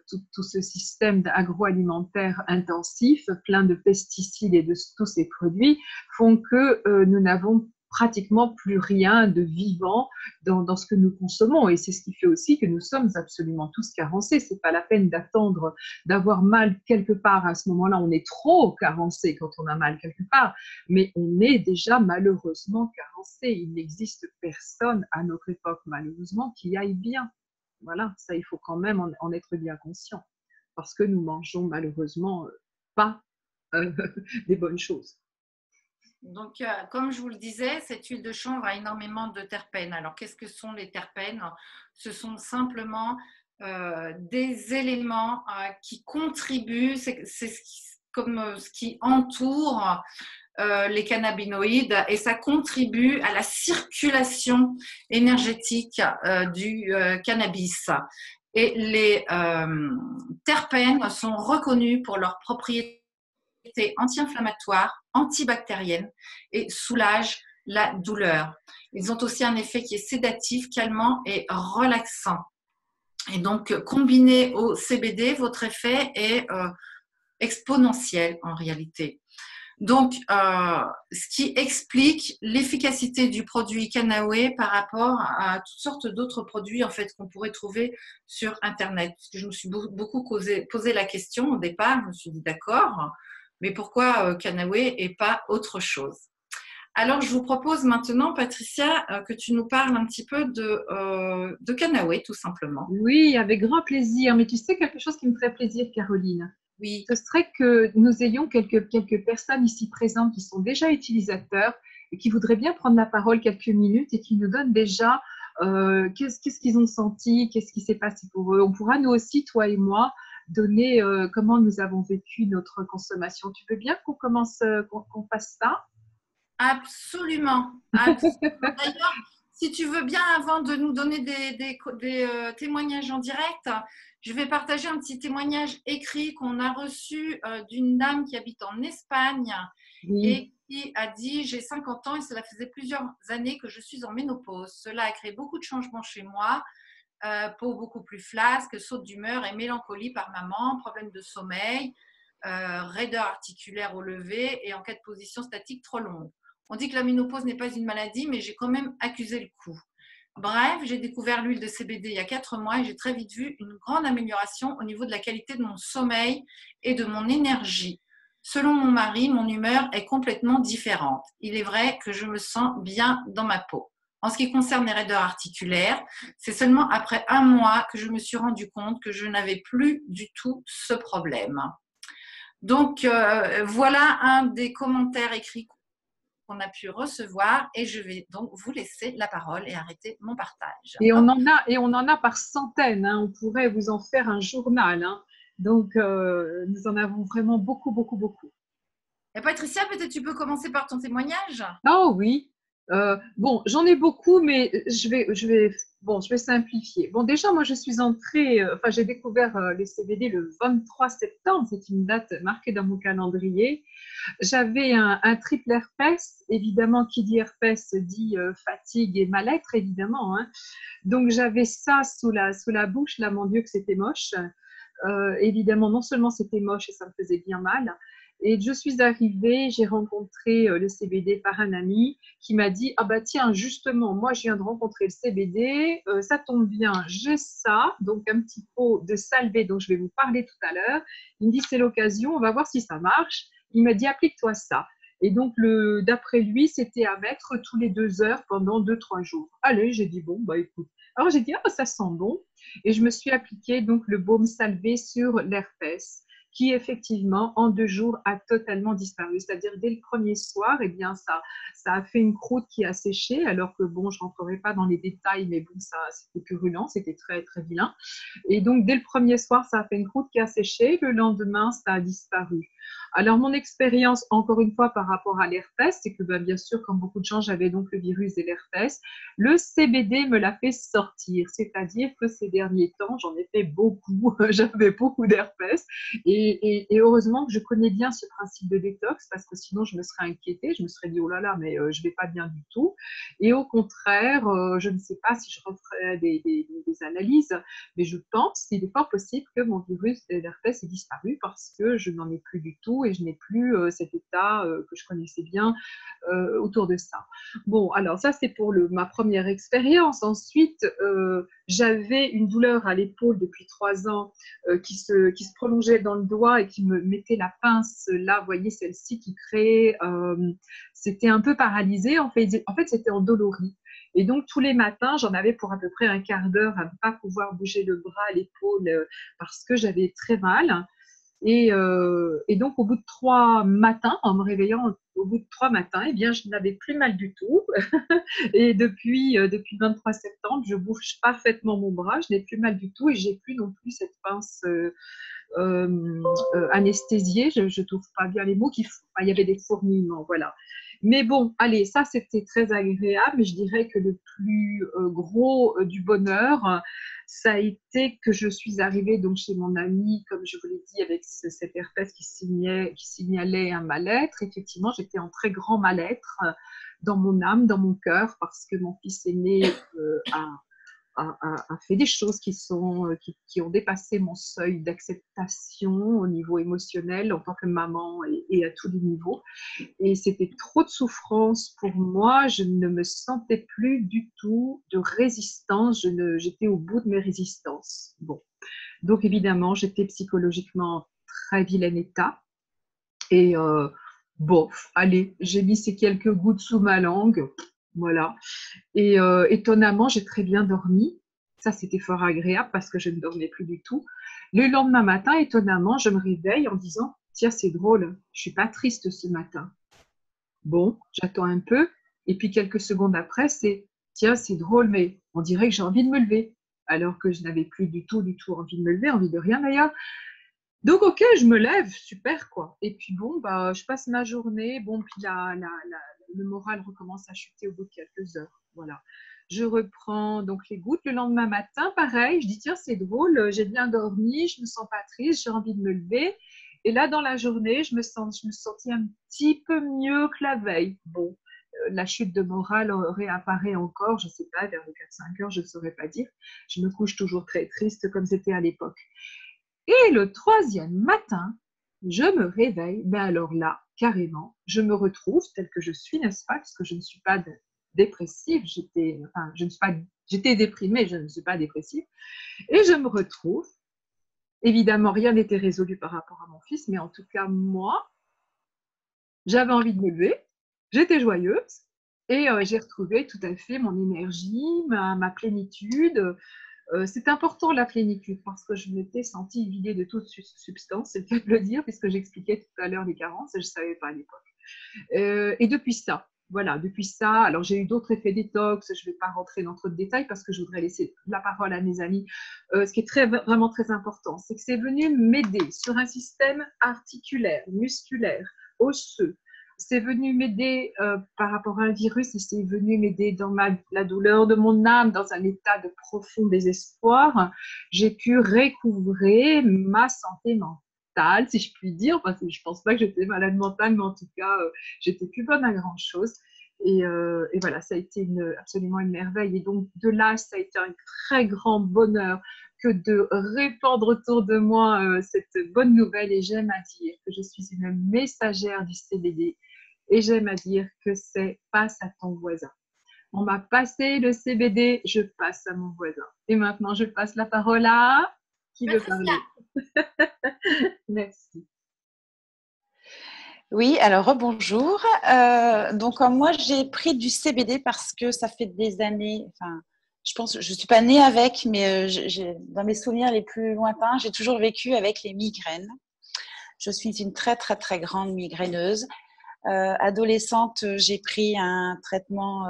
[SPEAKER 2] tout ce système agroalimentaire intensif, plein de pesticides et de tous ces produits, font que nous n'avons pratiquement plus rien de vivant dans ce que nous consommons. Et c'est ce qui fait aussi que nous sommes absolument tous carencés. C'est pas la peine d'attendre d'avoir mal quelque part. À ce moment-là, on est trop carencé quand on a mal quelque part. Mais on est déjà malheureusement carencé. Il n'existe personne à notre époque, malheureusement, qui aille bien. Voilà, ça, il faut quand même en être bien conscient, parce que nous mangeons malheureusement pas des bonnes choses.
[SPEAKER 1] Donc, comme je vous le disais, cette huile de chanvre a énormément de terpènes. Alors, qu'est-ce que sont les terpènes? Ce sont simplement des éléments qui contribuent, c'est comme ce qui entoure les cannabinoïdes et ça contribue à la circulation énergétique du cannabis. Et les terpènes sont reconnus pour leurs propriétés anti-inflammatoires, antibactériennes et soulagent la douleur. Ils ont aussi un effet qui est sédatif, calmant et relaxant. Et donc, combiné au CBD, votre effet est exponentiel en réalité. Donc, ce qui explique l'efficacité du produit Cannaway par rapport à toutes sortes d'autres produits en fait qu'on pourrait trouver sur Internet. Parce que je me suis beaucoup posé la question au départ. Je me suis dit d'accord, mais pourquoi Cannaway et pas autre chose? Alors, je vous propose maintenant, Patricia, que tu nous parles un petit peu de Cannaway, tout simplement.
[SPEAKER 2] Oui, avec grand plaisir. Mais tu sais quelque chose qui me ferait plaisir, Caroline?
[SPEAKER 1] Oui.
[SPEAKER 2] Ce serait que nous ayons quelques personnes ici présentes qui sont déjà utilisateurs et qui voudraient bien prendre la parole quelques minutes et qui nous donnent déjà qu'est-ce qu'ils ont senti, qu'est-ce qui s'est passé pour eux. On pourra nous aussi, toi et moi, donner comment nous avons vécu notre consommation. Tu veux bien qu'on commence, qu'on fasse ça?
[SPEAKER 1] Absolument. D'ailleurs, si tu veux bien, avant de nous donner des témoignages en direct, je vais partager un petit témoignage écrit qu'on a reçu d'une dame qui habite en Espagne et qui a dit « J'ai 50 ans et cela faisait plusieurs années que je suis en ménopause. Cela a créé beaucoup de changements chez moi, peau beaucoup plus flasque, saute d'humeur et mélancolie par moment, problème de sommeil. raideur articulaire au lever et en cas de position statique trop longue. On dit que la ménopause n'est pas une maladie, mais j'ai quand même accusé le coup. Bref, j'ai découvert l'huile de CBD il y a 4 mois et j'ai très vite vu une grande amélioration au niveau de la qualité de mon sommeil et de mon énergie. Selon mon mari, mon humeur est complètement différente. Il est vrai que je me sens bien dans ma peau. En ce qui concerne les raideurs articulaires, c'est seulement après 1 mois que je me suis rendu compte que je n'avais plus du tout ce problème. Donc, voilà un des commentaires écrits qu'on a pu recevoir et je vais donc vous laisser la parole et arrêter mon partage.
[SPEAKER 2] Et on en a par centaines, hein. On pourrait vous en faire un journal, hein. Donc, nous en avons vraiment beaucoup, beaucoup, beaucoup.
[SPEAKER 1] Et Patricia, peut-être tu peux commencer par ton témoignage?
[SPEAKER 2] Oh oui. Bon, j'en ai beaucoup, mais je vais simplifier. Bon, déjà, moi, je suis entrée, j'ai découvert les CBD le 23 septembre. C'est une date marquée dans mon calendrier. J'avais un triple herpès. Évidemment, qui dit herpès dit fatigue et mal-être, évidemment, hein. Donc, j'avais ça sous la bouche. Là, mon Dieu, que c'était moche. Évidemment, non seulement c'était moche et ça me faisait bien mal. Et je suis arrivée, j'ai rencontré le CBD par un ami qui m'a dit « Ah bah tiens, justement, moi je viens de rencontrer le CBD, ça tombe bien, j'ai ça, donc un petit pot de salvé dont je vais vous parler tout à l'heure. » Il me dit « C'est l'occasion, on va voir si ça marche. » Il m'a dit « Applique-toi ça. » Et donc, d'après lui, c'était à mettre tous les 2 heures pendant 2-3 jours. Allez, j'ai dit « Bon, bah écoute. » Alors j'ai dit « Ah, ça sent bon. » Et je me suis appliqué donc le baume salvé sur l'herpès, qui effectivement en 2 jours a totalement disparu. C'est-à-dire dès le premier soir, eh bien ça a fait une croûte qui a séché, alors que bon, je rentrerai pas dans les détails, mais bon, ça c'était purulent, c'était très très vilain. Et donc dès le premier soir, ça a fait une croûte qui a séché. Le lendemain, ça a disparu. Alors mon expérience, encore une fois, par rapport à l'herpès, c'est que bien sûr, comme beaucoup de gens, j'avais donc le virus de l'herpès. Le CBD me l'a fait sortir, c'est-à-dire que ces derniers temps, j'en ai fait beaucoup, j'avais beaucoup d'herpès. Et heureusement que je connais bien ce principe de détox parce que sinon je me serais inquiétée, je me serais dit oh là là, mais je vais pas bien du tout. Et au contraire, je ne sais pas si je referai des analyses, mais je pense qu'il est fort possible que mon virus de l'herpès ait disparu parce que je n'en ai plus du tout et je n'ai plus cet état que je connaissais bien autour de ça. Bon, alors ça c'est pour ma première expérience. Ensuite, j'avais une douleur à l'épaule depuis 3 ans qui se prolongeait dans le doigt et qui me mettait la pince là, vous voyez celle-ci qui créait, c'était un peu paralysé en fait c'était endolori. Et donc tous les matins, j'en avais pour à peu près un quart d'heure à ne pas pouvoir bouger le bras, l'épaule parce que j'avais très mal. Et donc, au bout de 3 matins, en me réveillant au bout de 3 matins, eh bien, je n'avais plus mal du tout. Et depuis le 23 septembre, je bouge parfaitement mon bras, je n'ai plus mal du tout et j'ai plus non plus cette pince anesthésiée. Je ne trouve pas bien les mots. Il y avait des fourmillements, voilà. Mais bon, allez, ça c'était très agréable. Je dirais que le plus gros du bonheur, ça a été que je suis arrivée donc chez mon amie, comme je vous l'ai dit, avec cette herpès qui signalait un mal-être. Effectivement, j'étais en très grand mal-être dans mon âme, dans mon cœur, parce que mon fils aîné a fait des choses qui ont dépassé mon seuil d'acceptation au niveau émotionnel en tant que maman et à tous les niveaux. Et c'était trop de souffrance pour moi. Je ne me sentais plus du tout de résistance. J'étais au bout de mes résistances. Bon. Donc évidemment, j'étais psychologiquement très vilain état. Et bon, allez, j'ai mis ces quelques gouttes sous ma langue. Voilà. Et étonnamment, j'ai très bien dormi. Ça, c'était fort agréable parce que je ne dormais plus du tout. Le lendemain matin, étonnamment, je me réveille en disant « Tiens, c'est drôle, je ne suis pas triste ce matin. » Bon, j'attends un peu. Et puis, quelques secondes après, c'est « Tiens, c'est drôle, mais on dirait que j'ai envie de me lever. » Alors que je n'avais plus du tout envie de me lever, envie de rien d'ailleurs. Donc, ok, je me lève, super quoi. Et puis bon, bah, je passe ma journée. Bon, puis le moral recommence à chuter au bout de quelques heures. Voilà. Je reprends donc les gouttes. Le lendemain matin, pareil, je dis tiens, c'est drôle, j'ai bien dormi, je me sens pas triste, j'ai envie de me lever. Et là, dans la journée, je me sentis un petit peu mieux que la veille. Bon, la chute de morale réapparaît encore, je ne sais pas, vers 4-5 heures, je ne saurais pas dire. Je me couche toujours très triste comme c'était à l'époque. Et le troisième matin, je me réveille, mais alors là, carrément, je me retrouve telle que je suis, n'est-ce pas? Parce que je ne suis pas dépressive, j'étais déprimée, je ne suis pas dépressive. Et je me retrouve, évidemment, rien n'était résolu par rapport à mon fils, mais en tout cas, moi, j'avais envie de me lever, j'étais joyeuse et j'ai retrouvé tout à fait mon énergie, ma plénitude. C'est important la plénitude parce que je m'étais sentie vidée de toute substance, c'est le cas de le dire, puisque j'expliquais tout à l'heure les carences et je ne savais pas à l'époque. Et depuis ça, voilà, depuis ça, alors j'ai eu d'autres effets détox, je ne vais pas rentrer dans trop de détails parce que je voudrais laisser la parole à mes amis. Ce qui est vraiment très important, c'est que c'est venu m'aider sur un système articulaire, musculaire, osseux. C'est venu m'aider par rapport à un virus et c'est venu m'aider dans la douleur de mon âme, dans un état de profond désespoir. J'ai pu recouvrer ma santé mentale, si je puis dire, parce que je ne pense pas que j'étais malade mentale, mais en tout cas, j'étais plus bonne à grand-chose. Et voilà, ça a été absolument une merveille. Et donc, de là, ça a été un très grand bonheur que de répandre autour de moi cette bonne nouvelle. Et j'aime à dire que je suis une messagère du CBD. Et j'aime à dire que c'est passe à ton voisin. On m'a passé le CBD, je passe à mon voisin. Et maintenant, je passe la parole à qui veut parler. Merci.
[SPEAKER 5] Oui, alors rebonjour. Donc moi, j'ai pris du CBD parce que ça fait des années, enfin, je pense, je ne suis pas née avec, mais dans mes souvenirs les plus lointains, j'ai toujours vécu avec les migraines. Je suis une très, très, très grande migraineuse. Adolescente, j'ai pris un traitement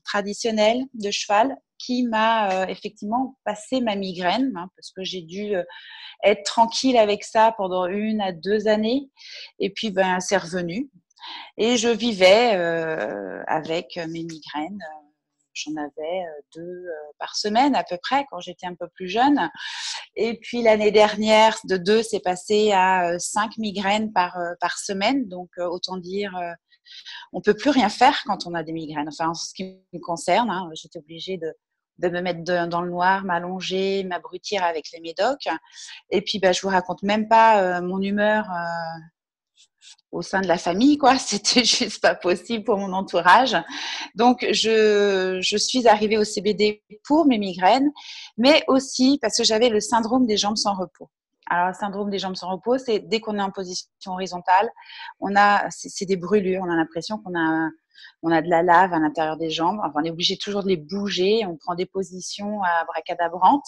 [SPEAKER 5] traditionnel de cheval qui m'a effectivement passé ma migraine, hein, parce que j'ai dû être tranquille avec ça pendant 1 à 2 années. Et puis, c'est revenu. Et je vivais avec mes migraines. J'en avais 2 par semaine à peu près quand j'étais un peu plus jeune. Et puis l'année dernière, de 2, c'est passé à 5 migraines par semaine. Donc autant dire, on peut plus rien faire quand on a des migraines. Enfin, en ce qui me concerne, hein, j'étais obligée de me mettre dans le noir, m'allonger, m'abrutir avec les médocs. Et puis, je vous raconte même pas mon humeur au sein de la famille, quoi. C'était juste pas possible pour mon entourage. Donc, je suis arrivée au CBD pour mes migraines, mais aussi parce que j'avais le syndrome des jambes sans repos. Alors, le syndrome des jambes sans repos, c'est dès qu'on est en position horizontale, c'est des brûlures. On a l'impression qu'on a de la lave à l'intérieur des jambes. Enfin, on est obligé toujours de les bouger. On prend des positions abracadabrantes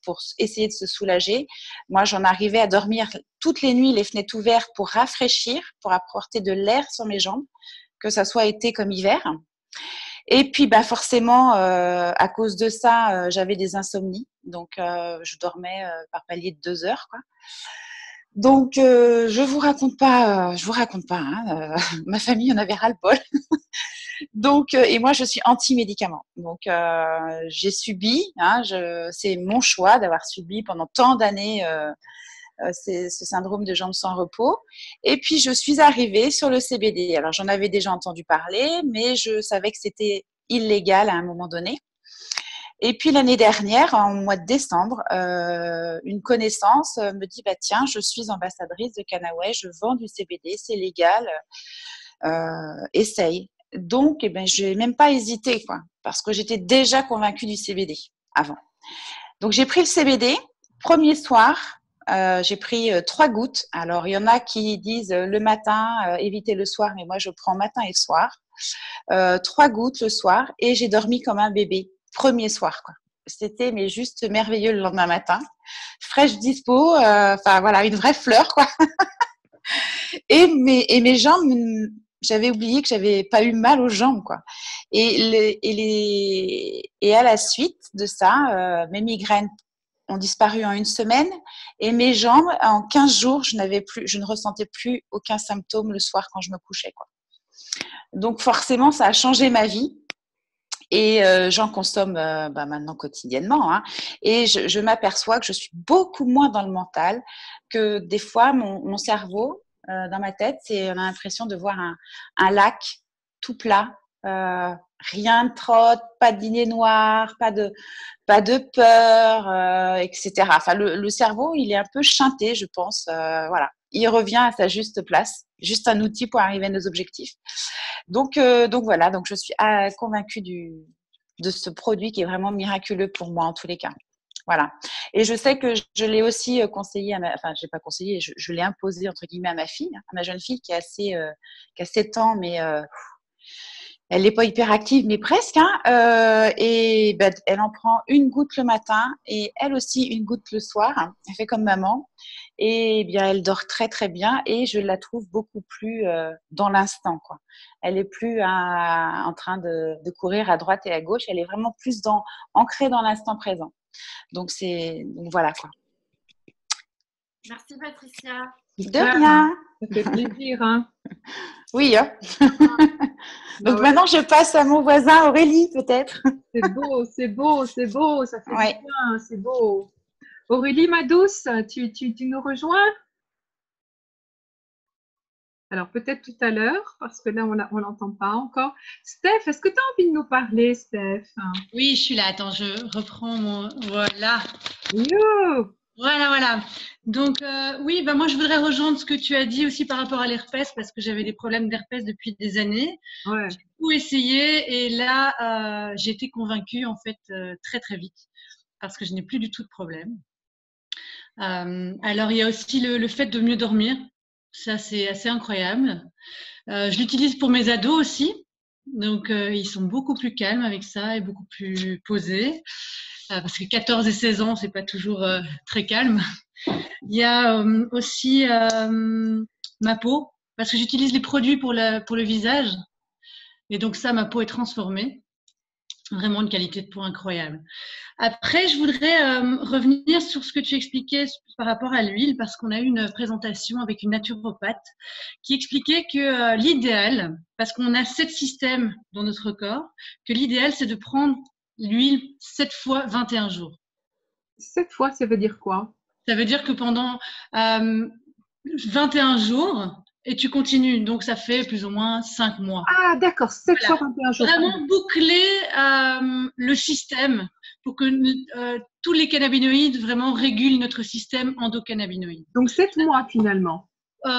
[SPEAKER 5] pour essayer de se soulager. Moi, j'en arrivais à dormir toutes les nuits, les fenêtres ouvertes pour rafraîchir, pour apporter de l'air sur mes jambes, que ça soit été comme hiver. Et puis, forcément, à cause de ça, j'avais des insomnies. Donc, je dormais par palier de 2 heures, quoi. Donc, je vous raconte pas, hein, ma famille en avait ras-le-bol. Donc, et moi, je suis anti-médicaments. Donc, j'ai subi, hein, c'est mon choix d'avoir subi pendant tant d'années ce syndrome de jambes sans repos. Et puis, je suis arrivée sur le CBD. Alors, j'en avais déjà entendu parler, mais je savais que c'était illégal à un moment donné. Et puis l'année dernière, en mois de décembre, une connaissance me dit tiens, je suis ambassadrice de Canaway, je vends du CBD, c'est légal, essaye. Donc, je n'ai même pas hésité, quoi, parce que j'étais déjà convaincue du CBD avant. Donc, j'ai pris le CBD. Premier soir, j'ai pris 3 gouttes. Alors, il y en a qui disent le matin, évitez le soir, mais moi, je prends matin et soir. 3 gouttes le soir et j'ai dormi comme un bébé. Premier soir, quoi. C'était juste merveilleux le lendemain matin. Fraîche dispo, voilà, une vraie fleur, quoi. et mes jambes, j'avais oublié que j'avais pas eu mal aux jambes, quoi. Et à la suite de ça, mes migraines ont disparu en 1 semaine et mes jambes, en 15 jours, je ne ressentais plus aucun symptôme le soir quand je me couchais, quoi. Donc forcément, ça a changé ma vie. Et j'en consomme maintenant quotidiennement. Hein. Et je m'aperçois que je suis beaucoup moins dans le mental, que des fois, mon cerveau, dans ma tête, on a l'impression de voir un lac tout plat, rien de trotte, pas de ligne noire, pas de peur, etc. Enfin, le cerveau, il est un peu chanté, je pense. Voilà. il revient à sa juste place, juste un outil pour arriver à nos objectifs. Donc voilà, donc je suis convaincue de ce produit qui est vraiment miraculeux pour moi en tous les cas. Voilà. Et je sais que je l'ai aussi conseillé, enfin, je l'ai pas conseillé, je l'ai imposé entre guillemets à ma fille, à ma jeune fille qui a 7 ans, mais elle n'est pas hyper active, mais presque. Hein, et ben, elle en prend une goutte le matin et elle aussi une goutte le soir. Hein, elle fait comme maman. Et bien, elle dort très très bien et je la trouve beaucoup plus dans l'instant, quoi. Elle est plus en train de courir à droite et à gauche. Elle est vraiment plus ancrée dans l'instant présent. Donc voilà quoi.
[SPEAKER 1] Merci Patricia.
[SPEAKER 5] De rien.
[SPEAKER 2] Ça fait plaisir. Hein.
[SPEAKER 5] Oui. Hein. Donc maintenant, je passe à mon voisin Aurélie, peut-être.
[SPEAKER 2] C'est beau, c'est beau, c'est beau. Ça fait bien, c'est beau. Aurélie, ma douce, tu nous rejoins? Alors, peut-être tout à l'heure, parce que là, on l'entend pas encore. Steph, est-ce que tu as envie de nous parler, Steph?
[SPEAKER 6] Oui, je suis là. Attends, je reprends mon… Voilà.
[SPEAKER 2] Yo.
[SPEAKER 6] Voilà. Donc, oui, bah, moi, je voudrais rejoindre ce que tu as dit aussi par rapport à l'herpès, parce que j'avais des problèmes d'herpès depuis des années.
[SPEAKER 2] Ouais.
[SPEAKER 6] J'ai tout essayé et là, j'ai été convaincue, en fait, très, très vite, parce que je n'ai plus du tout de problème. Alors, il y a aussi le fait de mieux dormir. Ça, c'est assez incroyable. Je l'utilise pour mes ados aussi. Donc, ils sont beaucoup plus calmes avec ça et beaucoup plus posés. Parce que 14 et 16 ans, c'est pas toujours très calme. Il y a aussi ma peau, parce que j'utilise les produits pour le visage. Et donc ça, ma peau est transformée. Vraiment une qualité de peau incroyable. Après, je voudrais revenir sur ce que tu expliquais par rapport à l'huile, parce qu'on a eu une présentation avec une naturopathe qui expliquait que l'idéal, parce qu'on a 7 systèmes dans notre corps, que l'idéal, c'est de prendre l'huile 7 fois 21 jours.
[SPEAKER 2] 7 fois, ça veut dire quoi?
[SPEAKER 6] Ça veut dire que pendant 21 jours, et tu continues. Donc, ça fait plus ou moins 5 mois.
[SPEAKER 2] Ah, d'accord, 7
[SPEAKER 6] Voilà.
[SPEAKER 2] fois 21 jours.
[SPEAKER 6] Vraiment boucler le système pour que tous les cannabinoïdes vraiment régulent notre système endocannabinoïde.
[SPEAKER 2] Donc, 7 mois finalement.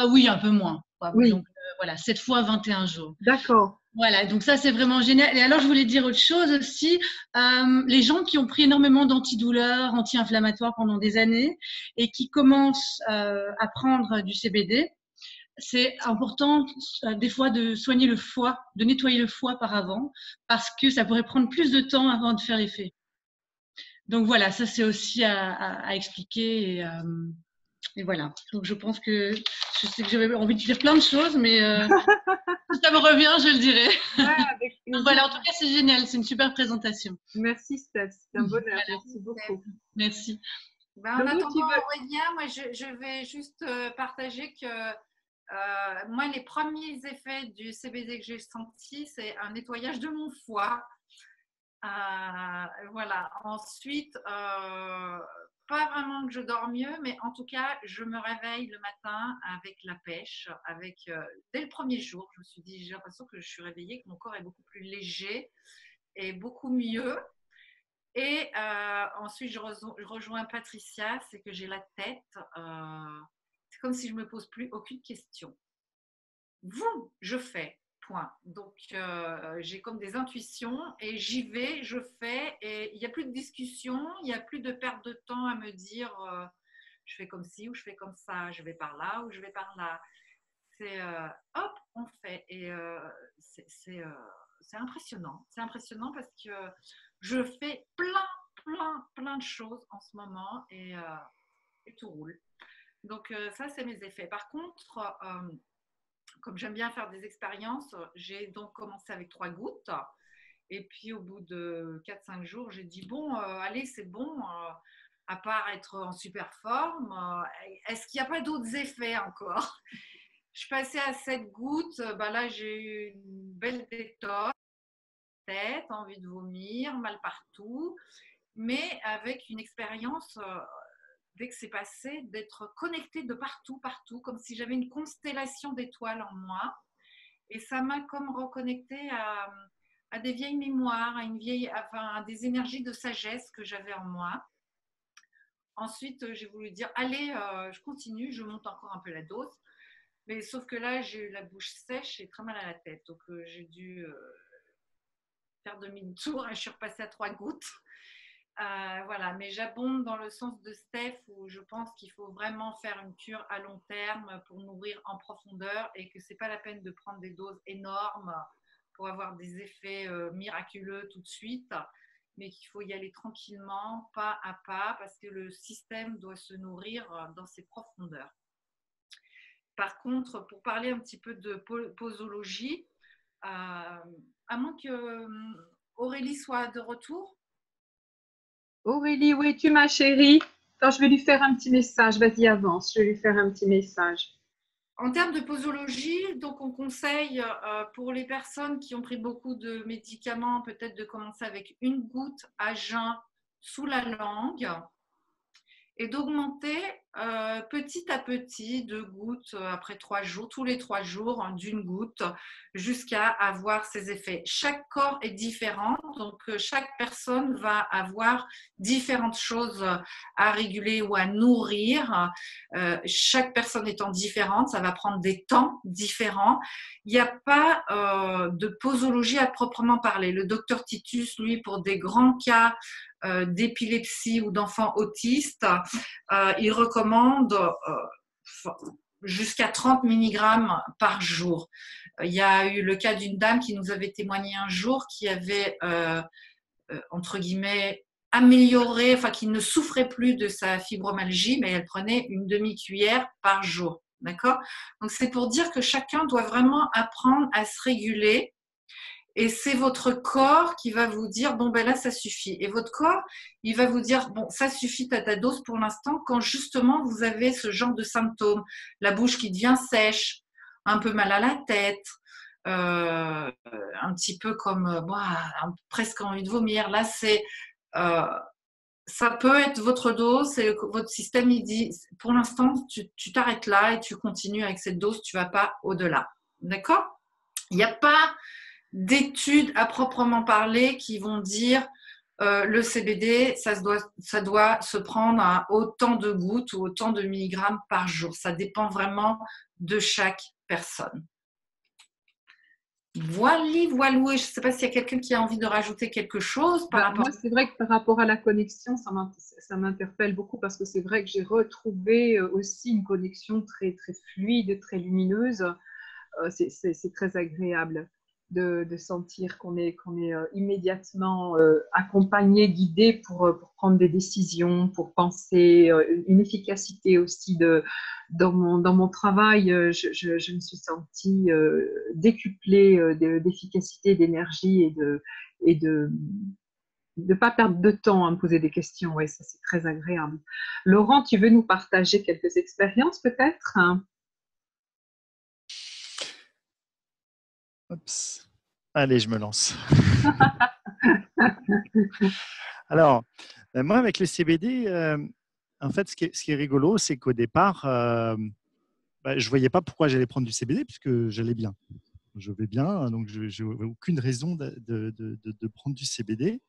[SPEAKER 6] Oui, un peu moins.
[SPEAKER 2] Oui.
[SPEAKER 6] Donc, voilà, 7 fois 21 jours.
[SPEAKER 2] D'accord.
[SPEAKER 6] Voilà, donc ça, c'est vraiment génial. Et alors, je voulais dire autre chose aussi. Les gens qui ont pris énormément d'antidouleurs, anti-inflammatoires pendant des années et qui commencent à prendre du CBD, c'est important des fois de soigner le foie, de nettoyer le foie par avant, parce que ça pourrait prendre plus de temps avant de faire l'effet. Donc voilà, ça c'est aussi à expliquer. Et voilà. Donc je pense que je sais que j'avais envie de dire plein de choses, mais si ça me revient, je le dirai.
[SPEAKER 2] Ouais,
[SPEAKER 6] voilà, en tout cas c'est génial, c'est une super présentation.
[SPEAKER 2] Merci Steph, c'est un bonheur. Merci beaucoup.
[SPEAKER 6] Merci.
[SPEAKER 1] Ben, en attendant Aurélien, moi je vais juste partager que moi, les premiers effets du CBD que j'ai senti, c'est un nettoyage de mon foie. Voilà. Ensuite, pas vraiment que je dors mieux, mais en tout cas, je me réveille le matin avec la pêche. Dès le premier jour, je me suis dit, j'ai l'impression que je suis réveillée, que mon corps est beaucoup plus léger et beaucoup mieux. Et ensuite, je rejoins Patricia, c'est que j'ai la tête. C'est comme si je ne me pose plus aucune question. Je fais, point. Donc, j'ai comme des intuitions et j'y vais, je fais et il n'y a plus de discussion, il n'y a plus de perte de temps à me dire je fais comme ci ou je fais comme ça, je vais par là ou je vais par là. C'est hop, on fait. Et c'est impressionnant. C'est impressionnant parce que je fais plein de choses en ce moment et tout roule. Donc, ça, c'est mes effets. Par contre, comme j'aime bien faire des expériences, j'ai donc commencé avec 3 gouttes. Et puis, au bout de 4-5 jours, j'ai dit, bon, allez, c'est bon, à part être en super forme, est-ce qu'il n'y a pas d'autres effets encore? Je suis passée à 7 gouttes. Là, j'ai eu une belle détox, tête, envie de vomir, mal partout. Mais avec une expérience, dès que c'est passé, d'être connectée de partout, comme si j'avais une constellation d'étoiles en moi. Et ça m'a comme reconnectée à des vieilles mémoires, à des énergies de sagesse que j'avais en moi. Ensuite, j'ai voulu dire, allez, je continue, je monte encore un peu la dose. Mais sauf que là, j'ai eu la bouche sèche et très mal à la tête. Donc, j'ai dû faire demi-tour et je suis repassée à 3 gouttes. Voilà, mais j'abonde dans le sens de Steph où je pense qu'il faut vraiment faire une cure à long terme pour nourrir en profondeur et que c'est pas la peine de prendre des doses énormes pour avoir des effets miraculeux tout de suite, mais qu'il faut y aller tranquillement, pas à pas, parce que le système doit se nourrir dans ses profondeurs. Par contre, pour parler un petit peu de posologie, à moins que Aurélie soit de retour.
[SPEAKER 2] Aurélie, où es-tu, ma chérie? Attends, je vais lui faire un petit message. Vas-y, avance. Je vais lui faire un petit message.
[SPEAKER 1] En termes de posologie, donc on conseille pour les personnes qui ont pris beaucoup de médicaments, peut-être de commencer avec une goutte à jeun sous la langue et d'augmenter petit à petit, 2 gouttes après 3 jours, tous les 3 jours, d'une goutte, jusqu'à avoir ces effets. Chaque corps est différent, donc chaque personne va avoir différentes choses à réguler ou à nourrir. Chaque personne étant différente, ça va prendre des temps différents. Il n'y a pas de posologie à proprement parler. Le docteur Titus, lui, pour des grands cas d'épilepsie ou d'enfants autistes, il recommande jusqu'à 30 mg par jour. Il y a eu le cas d'une dame qui nous avait témoigné un jour qui avait, entre guillemets, amélioré, enfin qui ne souffrait plus de sa fibromyalgie, mais elle prenait une demi-cuillère par jour. D'accord ? Donc c'est pour dire que chacun doit vraiment apprendre à se réguler. Et c'est votre corps qui va vous dire, bon, ben là, ça suffit. Et votre corps, il va vous dire, bon, ça suffit à ta dose pour l'instant, quand justement vous avez ce genre de symptômes. La bouche qui devient sèche, un peu mal à la tête, un petit peu comme, presque envie de vomir. Là, ça peut être votre dose, et votre système, il dit, pour l'instant, tu t'arrêtes là et tu continues avec cette dose, tu ne vas pas au-delà. D'accord ? Il n'y a pas d'études à proprement parler qui vont dire le CBD, ça doit se prendre à autant de gouttes ou autant de milligrammes par jour. Ça dépend vraiment de chaque personne. Voilou. Je ne sais pas s'il y a quelqu'un qui a envie de rajouter quelque chose par rapport.
[SPEAKER 2] Moi, c'est vrai que par rapport à la connexion, ça m'interpelle beaucoup parce que c'est vrai que j'ai retrouvé aussi une connexion très, très fluide, très lumineuse. C'est très agréable de sentir qu'on est immédiatement accompagné, guidé pour prendre des décisions, pour penser, une efficacité aussi dans mon travail. Je me suis sentie décuplée d'efficacité, d'énergie et de ne pas perdre de temps à me poser des questions. Ouais, ça, c'est très agréable. Laurent, tu veux nous partager quelques expériences peut-être?
[SPEAKER 4] Oups. Allez, je me lance. Alors, moi, avec le CBD, en fait, ce qui est rigolo, c'est qu'au départ, je ne voyais pas pourquoi j'allais prendre du CBD puisque j'allais bien. Je vais bien, donc je n'avais aucune raison de prendre du CBD.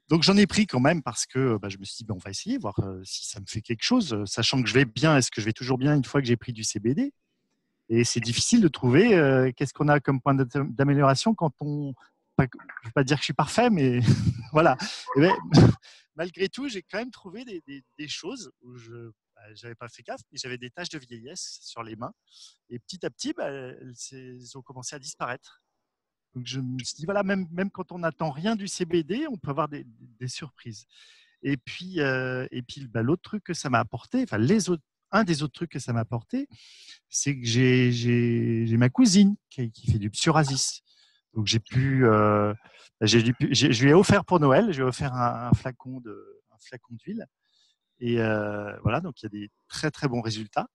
[SPEAKER 4] Donc, j'en ai pris quand même parce que je me suis dit, on va essayer, voir si ça me fait quelque chose, sachant que je vais bien. Est-ce que je vais toujours bien une fois que j'ai pris du CBD ? Et c'est difficile de trouver qu'est-ce qu'on a comme point d'amélioration quand on… Je ne veux pas dire que je suis parfait, mais voilà. Et bien, malgré tout, j'ai quand même trouvé des choses où je n'avais pas fait gaffe, mais j'avais des taches de vieillesse sur les mains. Et petit à petit, elles ont commencé à disparaître. Donc, je me suis dit, voilà, même quand on n'attend rien du CBD, on peut avoir des surprises. Et puis l'autre truc que ça m'a apporté, enfin, un des autres trucs que ça m'a apporté, c'est que j'ai ma cousine qui fait du psoriasis. Donc, je lui ai offert pour Noël, je lui ai offert un flacon d'huile. Et voilà, donc il y a des très, très bons résultats.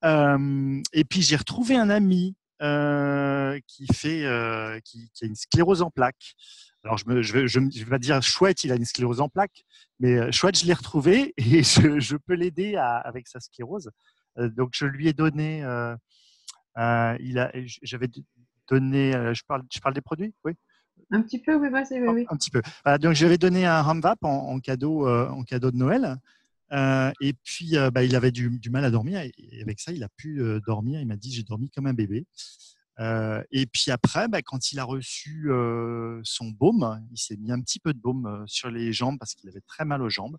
[SPEAKER 4] Et puis, j'ai retrouvé un ami qui a une sclérose en plaques. Alors, je vais pas dire chouette, il a une sclérose en plaques, mais chouette, je l'ai retrouvé et je peux l'aider avec sa sclérose. Donc, je lui ai donné, j'avais donné, je parle des produits, oui.
[SPEAKER 2] Un petit peu, oui, vas-y, oui, oui.
[SPEAKER 4] Un petit peu. Voilà, donc, je lui avais donné un Ramvap en cadeau de Noël. Et puis, il avait du mal à dormir. Et avec ça, il a pu dormir. Il m'a dit, j'ai dormi comme un bébé. Et puis après, quand il a reçu son baume, il s'est mis un petit peu de baume sur les jambes parce qu'il avait très mal aux jambes.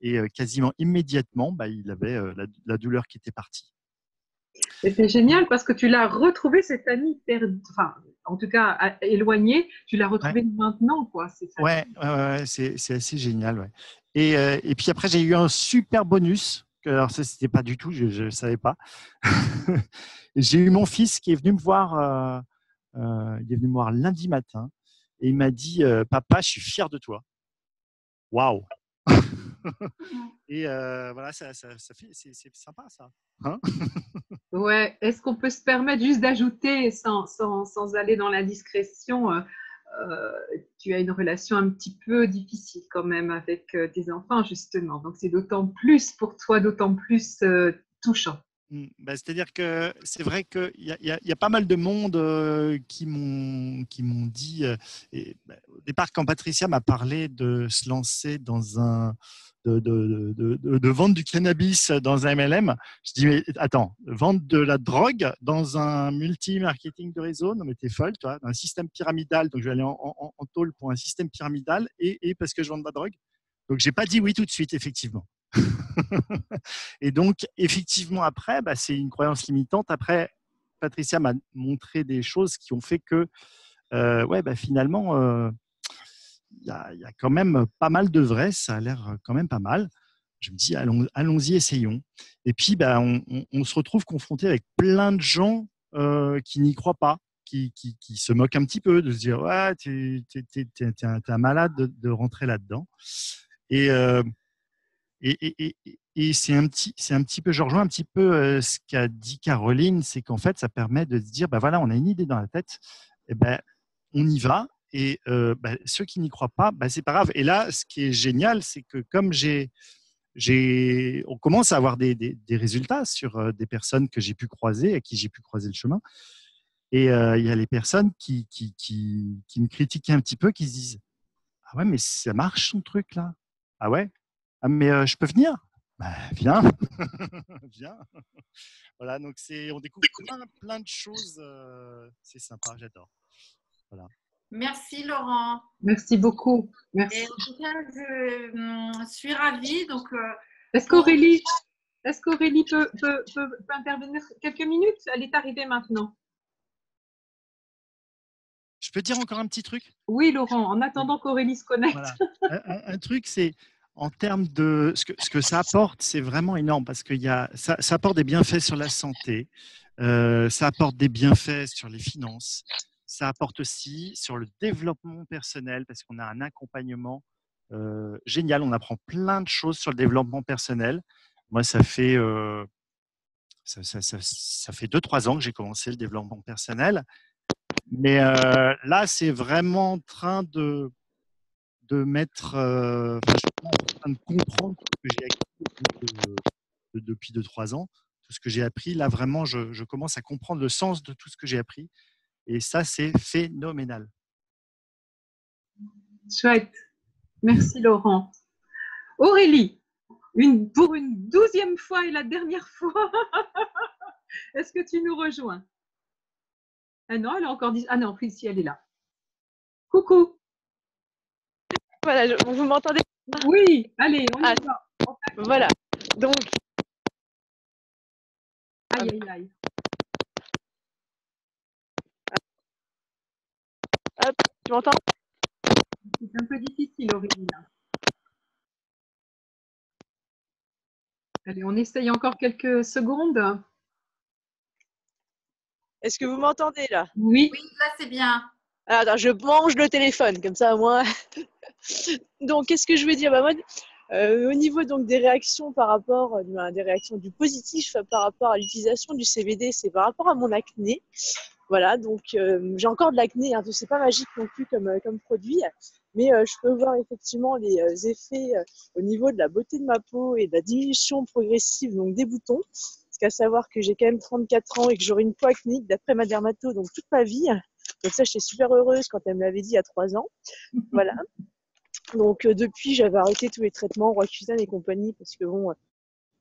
[SPEAKER 4] Et quasiment immédiatement, il avait la douleur qui était partie.
[SPEAKER 2] Et c'est génial parce que tu l'as retrouvé, cet ami perdu, enfin, en tout cas éloigné, tu l'as retrouvé maintenant, quoi. C'est
[SPEAKER 4] c'est assez génial. Ouais. Et puis après, j'ai eu un super bonus. Alors ça, c'était pas du tout, je ne savais pas. J'ai eu mon fils qui est venu me voir. Il est venu me voir lundi matin et il m'a dit, papa, je suis fier de toi. Waouh. Et voilà, ça fait, c'est sympa ça. Hein.
[SPEAKER 2] Ouais. Est-ce qu'on peut se permettre juste d'ajouter, sans aller dans l'indiscrétion, tu as une relation un petit peu difficile quand même avec tes enfants, justement. Donc, c'est d'autant plus pour toi, d'autant plus touchant.
[SPEAKER 4] C'est-à-dire que c'est vrai qu'il y a pas mal de monde qui m'ont dit, au départ, quand Patricia m'a parlé de se lancer dans de vendre du cannabis dans un MLM, je dis, mais attends, vendre de la drogue dans un multi-marketing de réseau, non mais t'es folle, toi, un système pyramidal, donc je vais aller en tôle pour un système pyramidal et parce que je vends de la drogue. Donc, j'ai pas dit oui tout de suite, effectivement. Et donc, effectivement, après, c'est une croyance limitante. Après, Patricia m'a montré des choses qui ont fait que, finalement, il y a quand même pas mal de vrai. Ça a l'air quand même pas mal. Je me dis, allons-y, essayons. Et puis, on se retrouve confronté avec plein de gens qui n'y croient pas, qui se moquent un petit peu, de se dire, ouais, t'es un malade de rentrer là-dedans. Et c'est un petit peu, je rejoins un petit peu ce qu'a dit Caroline, c'est qu'en fait, ça permet de se dire, voilà, on a une idée dans la tête, et on y va. Et ceux qui n'y croient pas, c'est pas grave. Et là, ce qui est génial, c'est que comme on commence à avoir des résultats sur des personnes que j'ai pu croiser, à qui j'ai pu croiser le chemin. Et il y a les personnes qui me critiquaient un petit peu, qui se disent, ah ouais, mais ça marche son truc là. Ah ouais. Ah, mais je peux venir? Viens. Viens. Voilà, donc on découvre plein de choses. C'est sympa, j'adore. Voilà.
[SPEAKER 1] Merci Laurent.
[SPEAKER 2] Merci beaucoup. Merci.
[SPEAKER 1] Et en tout cas, je suis ravie. Donc,
[SPEAKER 2] est-ce qu'Aurélie peut intervenir quelques minutes? Elle est arrivée maintenant.
[SPEAKER 4] Je peux dire encore un petit truc?
[SPEAKER 2] Oui, Laurent, en attendant qu'Aurélie se connecte.
[SPEAKER 4] Voilà. Un truc, c'est en termes de ce que ça apporte, c'est vraiment énorme parce que ça apporte des bienfaits sur la santé, ça apporte des bienfaits sur les finances, ça apporte aussi sur le développement personnel parce qu'on a un accompagnement génial. On apprend plein de choses sur le développement personnel. Moi, ça fait 2-3 ans que j'ai commencé le développement personnel. Mais là, c'est vraiment en train de mettre, je suis en train de comprendre tout ce que j'ai acquis depuis 2-3 ans, tout ce que j'ai appris. Là, vraiment, je commence à comprendre le sens de tout ce que j'ai appris. Et ça, c'est phénoménal.
[SPEAKER 2] Chouette. Merci, Laurent. Aurélie, pour une 12e fois et la dernière fois, est-ce que tu nous rejoins? Ah non, elle a encore dit. Ah non, si, elle est là. Coucou.
[SPEAKER 7] Voilà, vous m'entendez?
[SPEAKER 2] Oui, allez, on y va.
[SPEAKER 7] Voilà, donc.
[SPEAKER 2] Aïe, aïe, aïe.
[SPEAKER 7] Hop, tu m'entends?
[SPEAKER 2] C'est un peu difficile, Aurélie, là. Allez, on essaye encore quelques secondes.
[SPEAKER 7] Est-ce que vous m'entendez là?
[SPEAKER 2] Oui.
[SPEAKER 1] Oui, là c'est bien.
[SPEAKER 7] Alors, je mange le téléphone, comme ça, moi. Donc, qu'est-ce que je veux dire? Moi, au niveau donc des réactions par rapport, des réactions du positif par rapport à l'utilisation du CBD, c'est par rapport à mon acné. Voilà, donc j'ai encore de l'acné, hein, c'est pas magique non plus comme produit, mais je peux voir effectivement les effets au niveau de la beauté de ma peau et de la diminution progressive donc des boutons. Parce qu'à savoir que j'ai quand même 34 ans et que j'aurai une peau acnéique d'après ma dermato donc toute ma vie. Donc ça, j'étais super heureuse quand elle me l'avait dit il y a 3 ans. Voilà. Donc depuis, j'avais arrêté tous les traitements, Roaccutane et compagnie, parce que bon,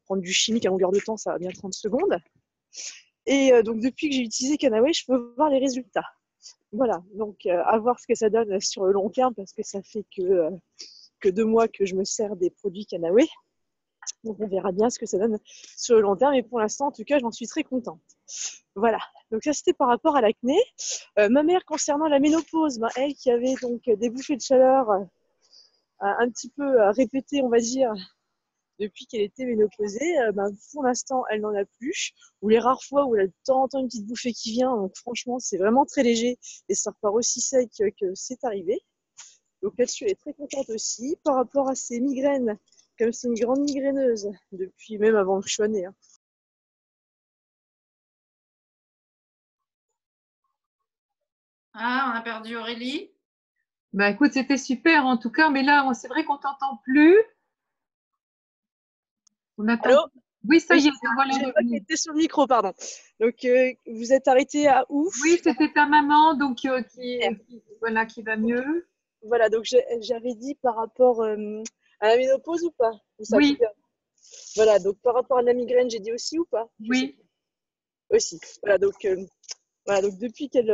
[SPEAKER 7] prendre du chimique à longueur de temps, ça va bien 30 secondes. Et donc depuis que j'ai utilisé Canaway, je peux voir les résultats. Voilà, donc à voir ce que ça donne sur le long terme, parce que ça fait que 2 mois que je me sers des produits Canaway. Donc on verra bien ce que ça donne sur le long terme. Et pour l'instant, en tout cas, j'en suis très contente. Voilà, donc ça c'était par rapport à l'acné. Ma mère, concernant la ménopause, elle qui avait donc des bouffées de chaleur un petit peu répétées, on va dire, depuis qu'elle était ménopausée, pour l'instant, elle n'en a plus. Ou les rares fois où elle a de temps en temps une petite bouffée qui vient, donc franchement, c'est vraiment très léger et ça repart aussi sec que c'est arrivé. Donc là-dessus, elle est très contente aussi. Par rapport à ses migraines, comme c'est une grande migraineuse, depuis même avant que je sois née.
[SPEAKER 1] Ah, on a perdu Aurélie.
[SPEAKER 2] Bah, écoute, c'était super en tout cas, mais là, c'est vrai qu'on t'entend plus. On attend.
[SPEAKER 7] Allô?
[SPEAKER 2] Oui, ça
[SPEAKER 7] Oui,
[SPEAKER 2] y est, te voilà
[SPEAKER 7] j'ai pas
[SPEAKER 2] revenu.
[SPEAKER 7] été sur le micro, pardon. Donc, vous êtes arrêté à où?
[SPEAKER 2] Oui, c'était ta maman donc voilà, qui va mieux.
[SPEAKER 7] Voilà, donc j'avais dit par rapport à la ménopause ou pas? Ou ça a
[SPEAKER 2] Oui,
[SPEAKER 7] coupé? Voilà, donc par rapport à la migraine, j'ai dit aussi ou pas? Je sais
[SPEAKER 2] oui.
[SPEAKER 7] plus. Aussi. Voilà, donc depuis qu'elle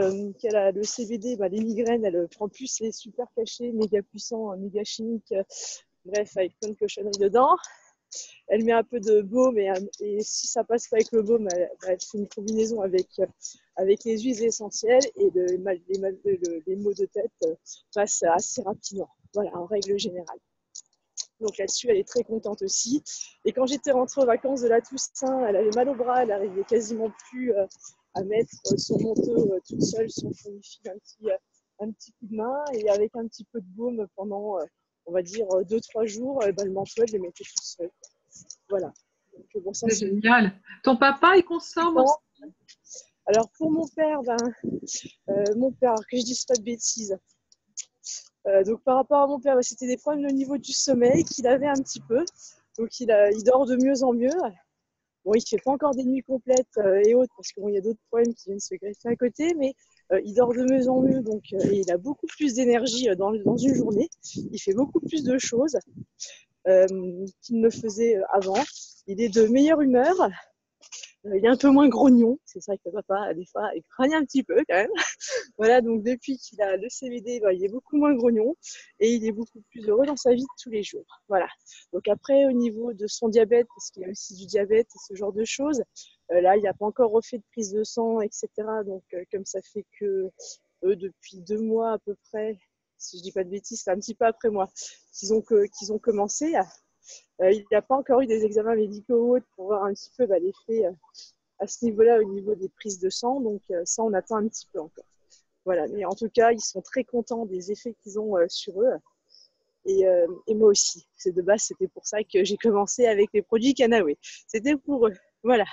[SPEAKER 7] a le CBD, les migraines, elle prend plus les super cachets, méga puissants, méga chimiques, bref, avec plein de cochonneries dedans. Elle met un peu de baume et si ça passe pas avec le baume, elle fait une combinaison avec les huiles essentielles et les maux de tête passent assez rapidement. Voilà, en règle générale. Donc là-dessus, elle est très contente aussi. Et quand j'étais rentrée aux vacances de la Toussaint, elle avait mal au bras, elle n'arrivait quasiment plus à mettre son manteau toute seule, son fil un petit coup de main. Et avec un petit peu de baume pendant, on va dire, 2-3 jours, le manteau, elle le mettait toute seule. Voilà. Donc, bon, ça,
[SPEAKER 2] C'est
[SPEAKER 7] c'est
[SPEAKER 2] génial. Ton papa, il consomme aussi?
[SPEAKER 7] Alors pour mon père, que je dise pas de bêtises. Donc par rapport à mon père, c'était des problèmes au niveau du sommeil qu'il avait un petit peu. Donc il dort de mieux en mieux. Bon, il fait pas encore des nuits complètes et autres parce qu'il y a d'autres problèmes qui viennent se greffer à côté, mais il dort de mieux en mieux, donc et il a beaucoup plus d'énergie dans une journée. Il fait beaucoup plus de choses qu'il ne faisait avant. Il est de meilleure humeur. Il est un peu moins grognon. C'est vrai que papa, des fois, il grogne un petit peu quand même. Voilà, donc depuis qu'il a le CBD, il est beaucoup moins grognon et il est beaucoup plus heureux dans sa vie de tous les jours. Voilà. Donc après, au niveau de son diabète, parce qu'il y a aussi du diabète et ce genre de choses, là, il n'a pas encore refait de prise de sang, etc. Donc comme ça fait que depuis 2 mois à peu près, si je dis pas de bêtises, c'est un petit peu après moi, qu'ils ont commencé. Il n'a pas encore eu des examens médicaux ou autres pour voir un petit peu l'effet à ce niveau-là, au niveau des prises de sang. Donc ça, on attend un petit peu encore. Voilà, mais en tout cas, ils sont très contents des effets qu'ils ont sur eux. Et moi aussi. C'est de base, c'était pour ça que j'ai commencé avec les produits Canaway. C'était pour eux. Voilà.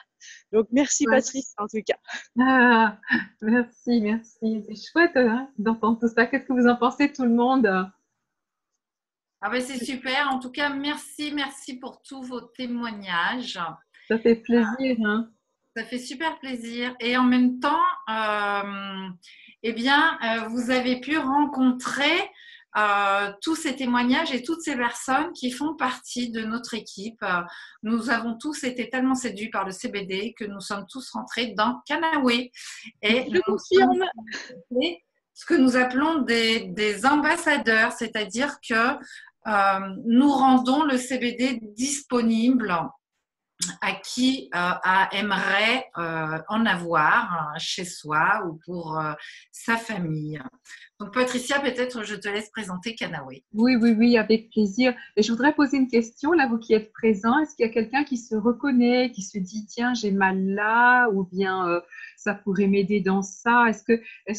[SPEAKER 7] Donc, merci
[SPEAKER 2] Ouais.
[SPEAKER 7] Patrice, en tout cas.
[SPEAKER 2] Ah, merci, merci. C'est chouette d'entendre tout ça. Qu'est-ce que vous en pensez, tout le monde?
[SPEAKER 1] Ah ben c'est super. En tout cas, merci pour tous vos témoignages.
[SPEAKER 2] Ça fait plaisir, hein?
[SPEAKER 1] Ça fait super plaisir. Et en même temps, vous avez pu rencontrer tous ces témoignages et toutes ces personnes qui font partie de notre équipe. Nous avons tous été tellement séduits par le CBD que nous sommes tous rentrés dans Canaway. Et
[SPEAKER 7] Je confirme.
[SPEAKER 1] Ce que nous appelons des ambassadeurs, c'est-à-dire que nous rendons le CBD disponible à qui aimerait en avoir chez soi ou pour sa famille. Donc Patricia, peut-être je te laisse présenter Canaway.
[SPEAKER 2] Oui, oui, oui, avec plaisir. Et je voudrais poser une question, là, vous qui êtes présents, est-ce qu'il y a quelqu'un qui se reconnaît, qui se dit, tiens, j'ai mal là, ou bien ça pourrait m'aider dans ça? Est-ce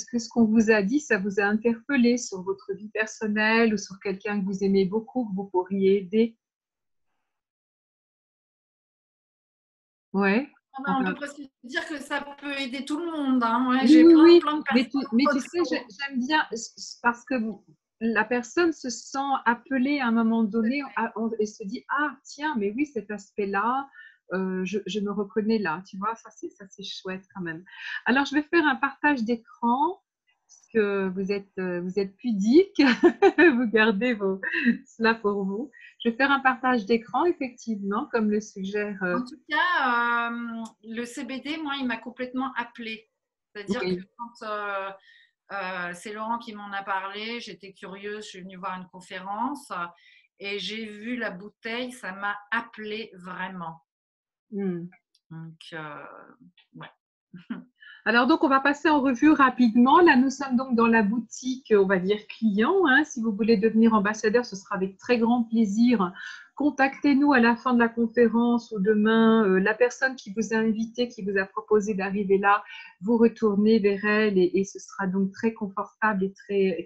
[SPEAKER 2] que ce qu'on vous a dit, ça vous a interpellé sur votre vie personnelle ou sur quelqu'un que vous aimez beaucoup, que vous pourriez aider? Ouais.
[SPEAKER 1] On peut presque dire que ça peut aider tout le monde. Hein. Ouais,
[SPEAKER 2] Oui,
[SPEAKER 1] j'ai
[SPEAKER 2] oui, oui.
[SPEAKER 1] plein de
[SPEAKER 2] Mais tu sais,
[SPEAKER 1] personnes.
[SPEAKER 2] j'aime bien parce que la personne se sent appelée à un moment donné et se dit, ah, tiens, mais oui, cet aspect-là, je me reconnais là. Tu vois, ça, c'est chouette quand même. Alors, je vais faire un partage d'écran que vous êtes pudique, vous gardez cela pour vous. Je vais faire un partage d'écran, effectivement, comme le suggère.
[SPEAKER 1] En tout cas, le CBD, moi, il m'a complètement appelée. C'est-à-dire que
[SPEAKER 2] Oui.
[SPEAKER 1] quand c'est Laurent qui m'en a parlé, j'étais curieuse, je suis venue voir une conférence et j'ai vu la bouteille, ça m'a appelée vraiment. Donc, ouais.
[SPEAKER 2] Alors, donc, on va passer en revue rapidement. Là, nous sommes donc dans la boutique, on va dire client. Hein. Si vous voulez devenir ambassadeur, ce sera avec très grand plaisir. Contactez-nous à la fin de la conférence ou demain. La personne qui vous a invité, qui vous a proposé d'arriver là, vous retournez vers elle et ce sera donc très confortable et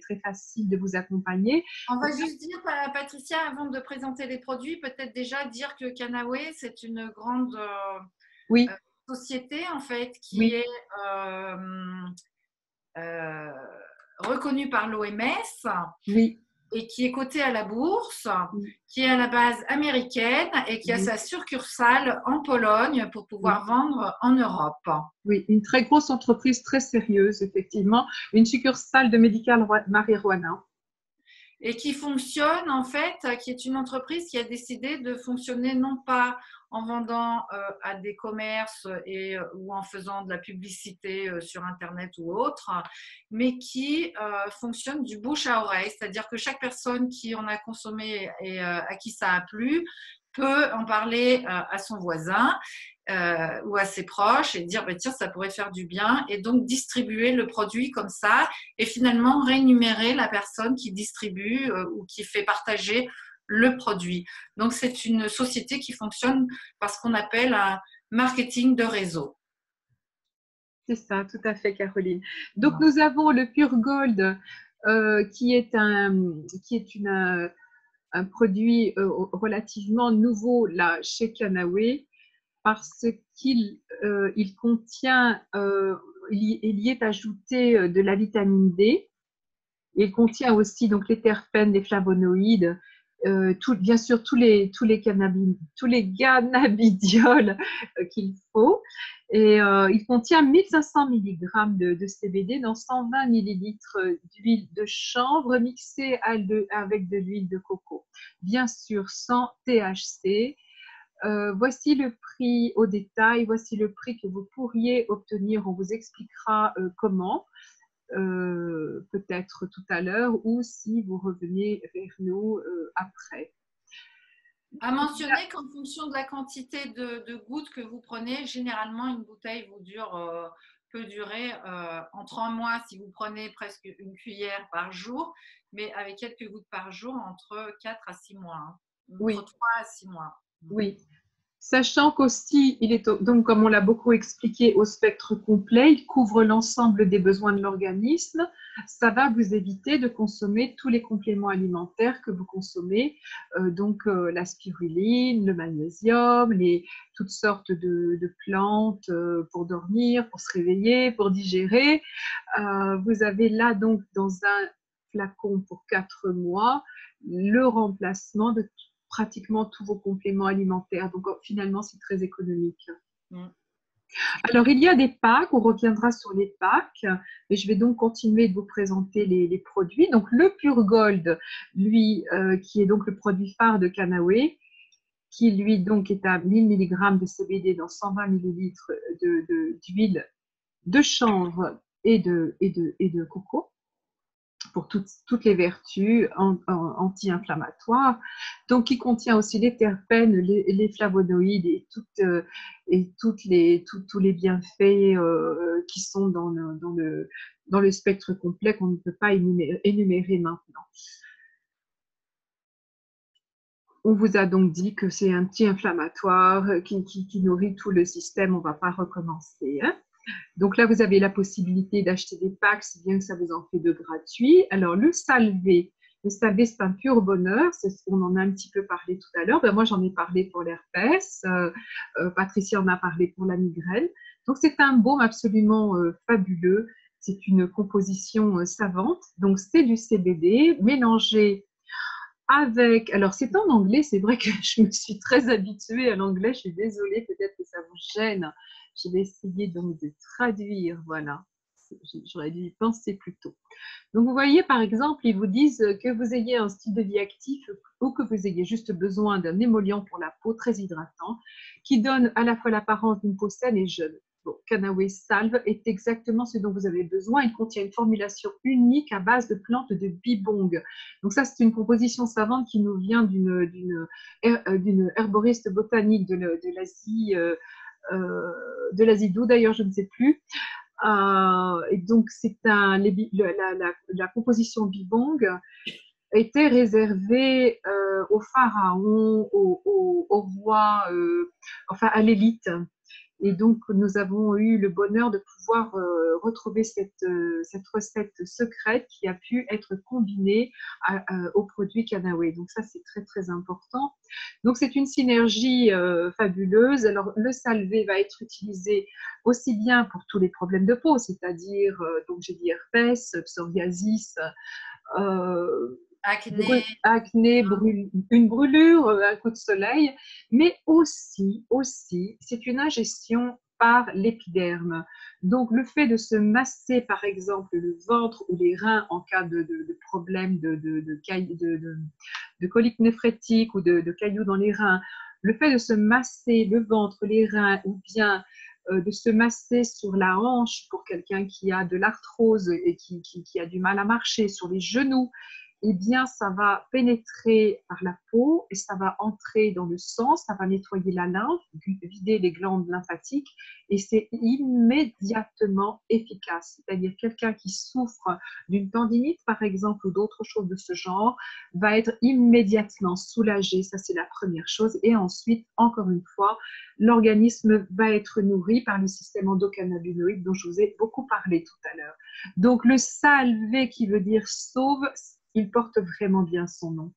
[SPEAKER 2] très facile de vous accompagner.
[SPEAKER 1] On va juste dire, Patricia, avant de présenter les produits, peut-être déjà dire que Cannaway, c'est une grande
[SPEAKER 2] oui.
[SPEAKER 1] Société en fait qui
[SPEAKER 2] oui.
[SPEAKER 1] est reconnue par l'OMS
[SPEAKER 2] oui.
[SPEAKER 1] et qui est cotée à la bourse, qui est à la base américaine et qui a sa succursale en Pologne pour pouvoir vendre en Europe.
[SPEAKER 2] Oui, une très grosse entreprise, très sérieuse, effectivement. Une succursale de Medical Marijuana.
[SPEAKER 1] Et qui fonctionne en fait, qui est une entreprise qui a décidé de fonctionner non pas en vendant à des commerces ou en faisant de la publicité sur Internet ou autre, mais qui fonctionne du bouche à oreille, c'est-à-dire que chaque personne qui en a consommé et à qui ça a plu peut en parler à son voisin ou à ses proches et dire bah, tiens ça pourrait faire du bien et donc distribuer le produit comme ça et finalement rémunérer la personne qui distribue ou qui fait partager le produit. Donc c'est une société qui fonctionne par ce qu'on appelle un marketing de réseau.
[SPEAKER 2] C'est ça, tout à fait Caroline. Donc nous avons le Pure Gold qui est un produit relativement nouveau là chez Cannaway parce qu'il contient, il y est ajouté de la vitamine D. Il contient aussi donc les terpènes, les flavonoïdes, bien sûr tous les cannabidiols qu'il faut. Et il contient 1500 mg de CBD dans 120 ml d'huile de chanvre mixée avec de l'huile de coco. Bien sûr sans THC. Voici le prix au détail, voici le prix que vous pourriez obtenir. On vous expliquera comment. Peut-être tout à l'heure ou si vous revenez vers nous après.
[SPEAKER 1] À mentionner qu'en fonction de la quantité de gouttes que vous prenez, généralement une bouteille peut durer entre un mois si vous prenez presque une cuillère par jour, mais avec quelques gouttes par jour entre 4 à 6 mois. Hein.
[SPEAKER 2] Oui.
[SPEAKER 1] Entre 3 à 6 mois.
[SPEAKER 2] Oui. Sachant qu'aussi, il est donc, comme on l'a beaucoup expliqué, au spectre complet, il couvre l'ensemble des besoins de l'organisme. Ça va vous éviter de consommer tous les compléments alimentaires que vous consommez, donc la spiruline, le magnésium, toutes sortes de plantes pour dormir, pour se réveiller, pour digérer. Vous avez là donc dans un flacon pour 4 mois le remplacement de pratiquement tous vos compléments alimentaires. Donc, finalement, c'est très économique. Alors, il y a des packs. On reviendra sur les packs. Mais je vais donc continuer de vous présenter les produits. Donc, le Pure Gold, lui, qui est donc le produit phare de Cannaway, qui, lui, donc, est à 1000 mg de CBD dans 120 ml d'huile de chanvre et de coco, pour toutes les vertus anti-inflammatoires. Donc, il contient aussi les terpènes, les flavonoïdes et tous les bienfaits qui sont dans le spectre complet qu'on ne peut pas énumérer maintenant. On vous a donc dit que c'est un anti-inflammatoire qui nourrit tout le système. On ne va pas recommencer. Hein. Donc là, vous avez la possibilité d'acheter des packs, si bien que ça vous en fait de gratuit. Alors, le Salvé, c'est un pur bonheur. On en a un petit peu parlé tout à l'heure. Ben, moi, j'en ai parlé pour l'herpès. Patricia en a parlé pour la migraine. Donc, c'est un baume absolument fabuleux. C'est une composition savante. Donc, c'est du CBD mélangé avec… Alors, c'est en anglais. C'est vrai que je me suis très habituée à l'anglais. Je suis désolée. Peut-être que ça vous gêne. Je vais essayer donc de traduire, voilà. j'aurais dû y penser plus tôt. Donc, vous voyez, par exemple, ils vous disent que vous ayez un style de vie actif ou que vous ayez juste besoin d'un émollient pour la peau très hydratant qui donne à la fois l'apparence d'une peau saine et jeune. Bon, Canawe Salve est exactement ce dont vous avez besoin. Il contient une formulation unique à base de plantes de bibong. Donc ça, c'est une composition savante qui nous vient d'une herboriste botanique de l'Asie d'où d'ailleurs, je ne sais plus. Et donc, c'est la composition bibong était réservée aux pharaons, aux rois, enfin à l'élite. Et donc, nous avons eu le bonheur de pouvoir retrouver cette recette secrète qui a pu être combinée aux produits Canawe. Donc, ça, c'est très, très important. Donc, c'est une synergie fabuleuse. Alors, le salvé va être utilisé aussi bien pour tous les problèmes de peau, c'est-à-dire, donc j'ai dit herpès, psoriasis, acné, une brûlure, un coup de soleil, mais aussi, c'est une ingestion par l'épiderme. Donc, le fait de se masser, par exemple, le ventre ou les reins en cas de problème de colique néphrétique ou de cailloux dans les reins, le fait de se masser le ventre, les reins ou bien de se masser sur la hanche pour quelqu'un qui a de l'arthrose et qui a du mal à marcher, sur les genoux, eh bien, ça va pénétrer par la peau et ça va entrer dans le sang, ça va nettoyer la lymphe, vider les glandes lymphatiques et c'est immédiatement efficace. C'est-à-dire quelqu'un qui souffre d'une tendinite, par exemple, ou d'autres choses de ce genre, va être immédiatement soulagé. Ça, c'est la première chose. Et ensuite, encore une fois, l'organisme va être nourri par le système endocannabinoïde dont je vous ai beaucoup parlé tout à l'heure. Donc, le salvé qui veut dire sauve, il porte vraiment bien son nom.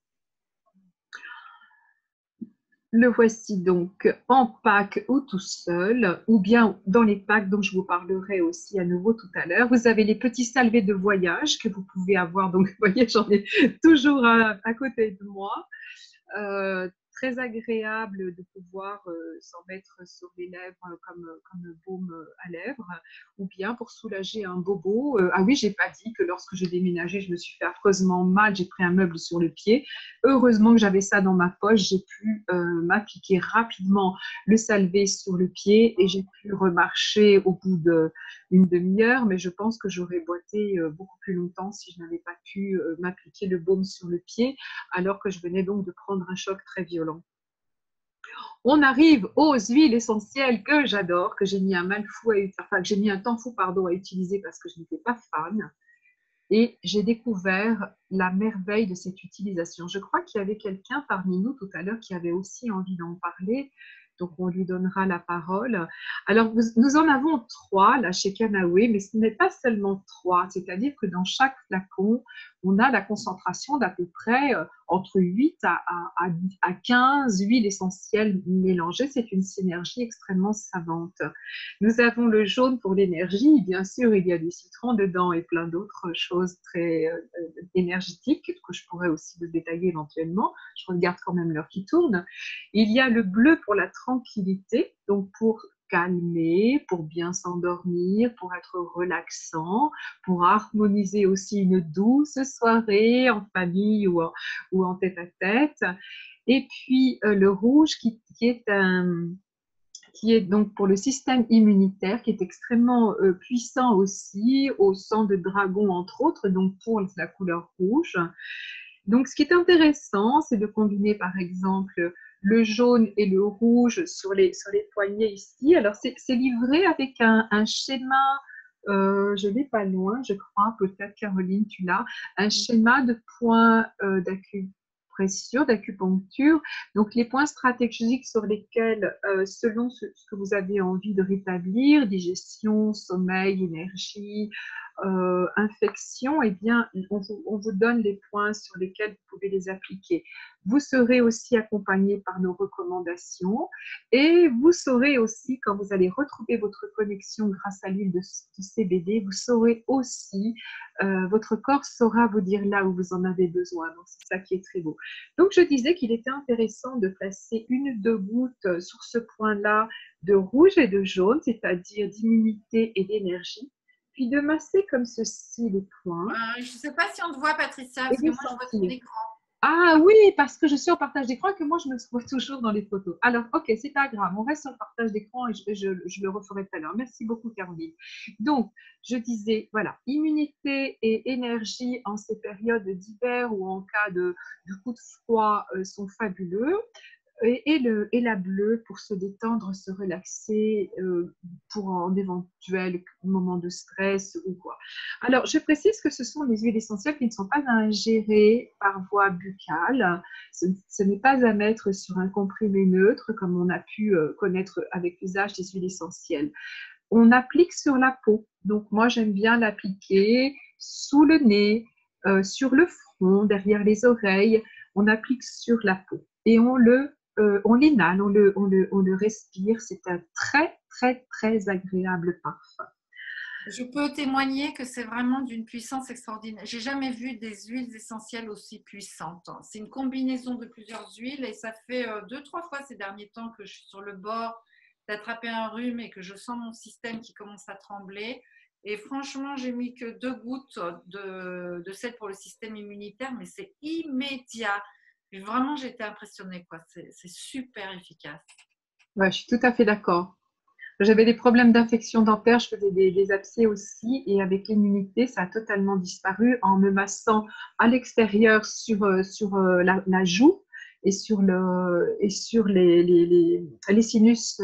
[SPEAKER 2] Le voici donc en pack ou tout seul, ou bien dans les packs dont je vous parlerai aussi à nouveau tout à l'heure. Vous avez les petits salvés de voyage que vous pouvez avoir. Donc, vous voyez, j'en ai toujours à côté de moi. Très agréable de pouvoir s'en mettre sur les lèvres comme baume à lèvres, ou bien pour soulager un bobo. Ah oui, j'ai pas dit que lorsque j'ai déménagé, je me suis fait affreusement mal, j'ai pris un meuble sur le pied. Heureusement que j'avais ça dans ma poche, j'ai pu m'appliquer rapidement le salvé sur le pied et j'ai pu remarcher au bout d'une demi-heure, mais je pense que j'aurais boité beaucoup plus longtemps si je n'avais pas pu m'appliquer le baume sur le pied, alors que je venais donc de prendre un choc très violent. On arrive aux huiles essentielles que j'adore, que j'ai mis un temps fou à utiliser parce que je n'étais pas fan. Et j'ai découvert la merveille de cette utilisation. Je crois qu'il y avait quelqu'un parmi nous tout à l'heure qui avait aussi envie d'en parler. Donc, on lui donnera la parole. Alors, nous en avons 3 là chez Canawe, mais ce n'est pas seulement 3. C'est-à-dire que dans chaque flacon, on a la concentration d'à peu près entre 8 à 15 huiles essentielles mélangées. C'est une synergie extrêmement savante. Nous avons le jaune pour l'énergie. Bien sûr, il y a du citron dedans et plein d'autres choses très énergétiques que je pourrais aussi vous détailler éventuellement. Je regarde quand même l'heure qui tourne. Il y a le bleu pour la tranquillité, donc pour calmer, pour bien s'endormir, pour être relaxant, pour harmoniser aussi une douce soirée en famille ou en tête-à-tête. Et puis le rouge qui est donc pour le système immunitaire, qui est extrêmement puissant aussi, au sang de dragon entre autres, donc pour la couleur rouge. Donc ce qui est intéressant, c'est de combiner par exemple le jaune et le rouge sur les poignets ici. Alors c'est livré avec un schéma, je l'ai pas loin, je crois, peut-être Caroline, tu l'as, un schéma de points d'acupuncture. Donc, les points stratégiques sur lesquels, selon ce que vous avez envie de rétablir, digestion, sommeil, énergie, infection, eh bien, on vous donne les points sur lesquels vous pouvez les appliquer. Vous serez aussi accompagné par nos recommandations et vous saurez aussi, quand vous allez retrouver votre connexion grâce à l'huile de CBD, vous saurez aussi, votre corps saura vous dire là où vous en avez besoin. Donc, c'est ça qui est très beau. Donc, je disais qu'il était intéressant de placer 1 ou 2 gouttes sur ce point-là de rouge et de jaune, c'est-à-dire d'immunité et d'énergie. puis de masser comme ceci les points
[SPEAKER 1] Je ne sais pas si on te voit, Patricia,
[SPEAKER 2] et
[SPEAKER 1] parce que
[SPEAKER 2] de
[SPEAKER 1] moi, je vois ton
[SPEAKER 2] sentir.
[SPEAKER 1] écran.
[SPEAKER 2] Ah oui, parce que je suis en partage d'écran et que moi, je me vois toujours dans les photos. Alors, ok, c'est pas grave, on reste sur le partage d'écran et je le referai tout à l'heure. Merci beaucoup, Caroline. Donc, je disais, voilà, immunité et énergie en ces périodes d'hiver ou en cas de coup de froid sont fabuleux. Et la bleue pour se détendre, se relaxer pour un éventuel moment de stress ou quoi. Alors, je précise que ce sont les huiles essentielles qui ne sont pas à ingérer par voie buccale. Ce n'est pas à mettre sur un comprimé neutre comme on a pu connaître avec l'usage des huiles essentielles. On applique sur la peau. Donc, moi, j'aime bien l'appliquer sous le nez, sur le front, derrière les oreilles. On applique sur la peau et on l'inhale, on le respire. C'est un très, très, très agréable parfum.
[SPEAKER 1] Je peux témoigner que c'est vraiment d'une puissance extraordinaire. J'ai jamais vu des huiles essentielles aussi puissantes. C'est une combinaison de plusieurs huiles et ça fait 2-3 fois ces derniers temps que je suis sur le bord d'attraper un rhume et que je sens mon système qui commence à trembler. Et franchement, j'ai mis que 2 gouttes de sel pour le système immunitaire, mais c'est immédiat. Et vraiment, j'ai été impressionnée, quoi. C'est super efficace.
[SPEAKER 2] Ouais, je suis tout à fait d'accord. J'avais des problèmes d'infection dentaire, je faisais des abcès aussi, et avec l'immunité, ça a totalement disparu en me massant à l'extérieur sur la joue et sur les sinus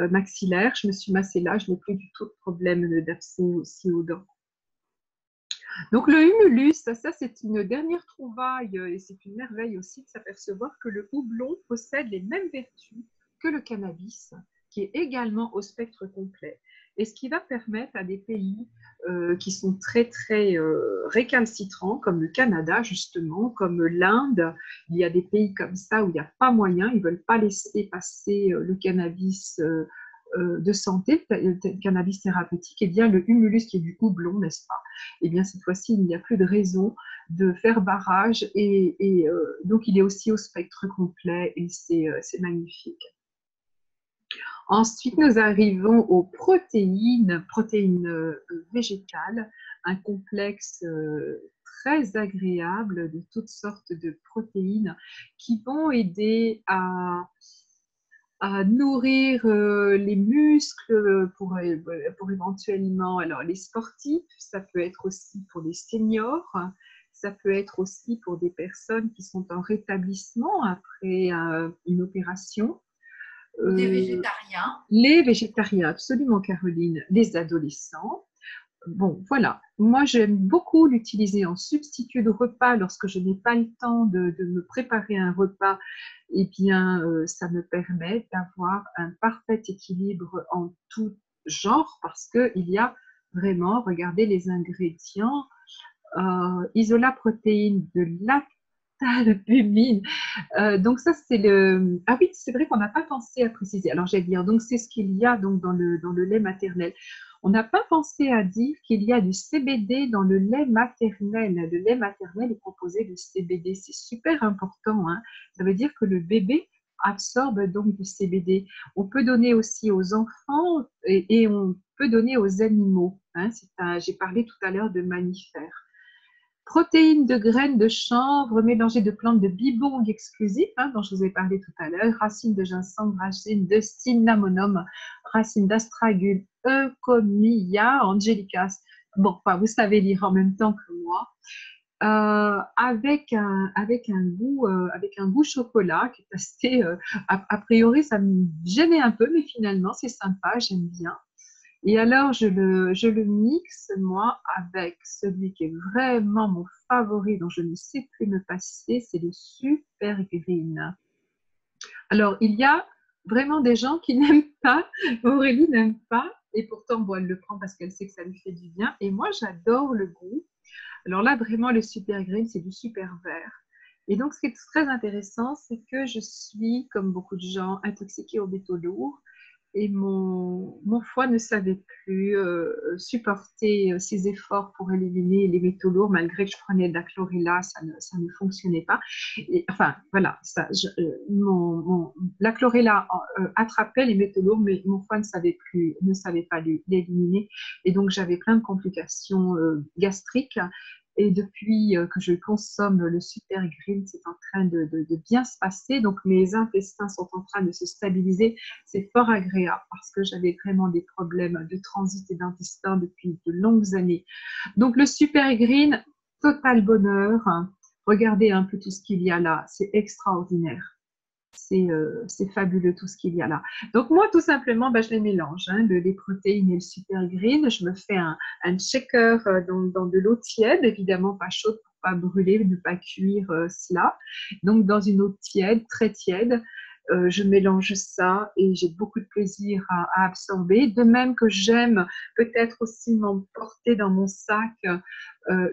[SPEAKER 2] maxillaires. Je me suis massée là, je n'ai plus du tout de problème d'abcès aussi aux dents. Donc le humulus, ça c'est une dernière trouvaille et c'est une merveille aussi de s'apercevoir que le houblon possède les mêmes vertus que le cannabis, qui est également au spectre complet. Et ce qui va permettre à des pays qui sont très très récalcitrants, comme le Canada justement, comme l'Inde, il y a des pays comme ça où il n'y a pas moyen, ils ne veulent pas laisser passer le cannabis de santé, le cannabis thérapeutique, et bien le humulus qui est du houblon, n'est-ce pas? Et bien cette fois-ci, il n'y a plus de raison de faire barrage et donc il est aussi au spectre complet et c'est magnifique. Ensuite, nous arrivons aux protéines végétales, un complexe très agréable de toutes sortes de protéines qui vont aider à nourrir les muscles pour éventuellement, alors les sportifs, ça peut être aussi pour les seniors, ça peut être aussi pour des personnes qui sont en rétablissement après une opération.
[SPEAKER 1] Des végétariens.
[SPEAKER 2] Les végétariens, absolument Caroline, les adolescents. Bon, voilà. Moi, j'aime beaucoup l'utiliser en substitut de repas lorsque je n'ai pas le temps de me préparer un repas. Eh bien, ça me permet d'avoir un parfait équilibre en tout genre parce qu'il y a vraiment, regardez les ingrédients, isola protéines, de lactalbumine. Donc ça, c'est le... Ah oui, c'est vrai qu'on n'a pas pensé à préciser. Alors, j'allais dire, donc c'est ce qu'il y a donc, dans le lait maternel. On n'a pas pensé à dire qu'il y a du CBD dans le lait maternel. Le lait maternel est composé de CBD. C'est super important, hein. Ça veut dire que le bébé absorbe donc du CBD. On peut donner aussi aux enfants et on peut donner aux animaux, hein. J'ai parlé tout à l'heure de mammifères. Protéines de graines de chanvre mélangées de plantes de bibong exclusives, hein, dont je vous ai parlé tout à l'heure, racines de ginseng, racines de cinnamonum, racines d'astragalus, Eucommia angelicas. Bon, enfin, vous savez lire en même temps que moi. Avec un goût chocolat qui est assez, a priori, ça me gênait un peu, mais finalement, c'est sympa, j'aime bien. Et alors, je le mixe, moi, avec celui qui est vraiment mon favori, dont je ne sais plus me passer, c'est le Super Green. Alors, il y a vraiment des gens qui n'aiment pas, Aurélie n'aime pas, et pourtant, bon, elle le prend parce qu'elle sait que ça lui fait du bien. Et moi, j'adore le goût. Alors là, vraiment, le Super Green, c'est du super vert. Et donc, ce qui est très intéressant, c'est que je suis, comme beaucoup de gens, intoxiquée aux métaux lourds. et mon foie ne savait plus supporter ces efforts pour éliminer les métaux lourds, malgré que je prenais de la chlorella, ça ne fonctionnait pas. Et, enfin, voilà, la chlorella attrapait les métaux lourds, mais mon foie ne savait pas l'éliminer. Et donc, j'avais plein de complications gastriques. Et depuis que je consomme le Super Green, c'est en train de bien se passer. Donc, mes intestins sont en train de se stabiliser. C'est fort agréable parce que j'avais vraiment des problèmes de transit et d'intestin depuis de longues années. Donc, le Super Green, total bonheur. Regardez un peu tout ce qu'il y a là. C'est extraordinaire. C'est fabuleux tout ce qu'il y a là. Donc moi, tout simplement, je les mélange, les protéines et le Super Green. Je me fais un shaker dans de l'eau tiède, évidemment pas chaude pour pas brûler, ne pas cuire cela. Donc dans une eau tiède, très tiède, je mélange ça et j'ai beaucoup de plaisir à absorber. De même que j'aime peut-être aussi m'emporter dans mon sac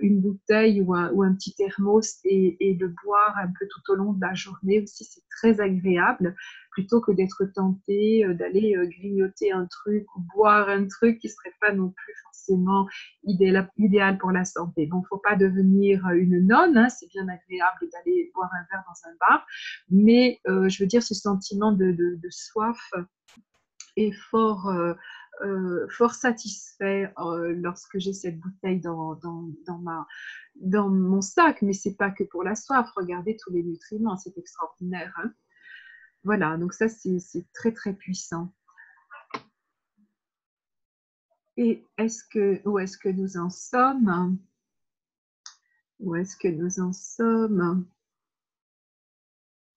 [SPEAKER 2] une bouteille ou un petit thermos et le boire un peu tout au long de la journée aussi, c'est très agréable, plutôt que d'être tenté d'aller grignoter un truc ou boire un truc qui ne serait pas non plus forcément idéal pour la santé. Bon, il ne faut pas devenir une nonne, c'est bien agréable d'aller boire un verre dans un bar, mais je veux dire, ce sentiment de soif est fort satisfait lorsque j'ai cette bouteille dans mon sac, mais c'est pas que pour la soif. Regardez tous les nutriments, c'est extraordinaire. Voilà, donc ça c'est très très puissant. Et où est-ce que nous en sommes? Où est-ce que nous en sommes?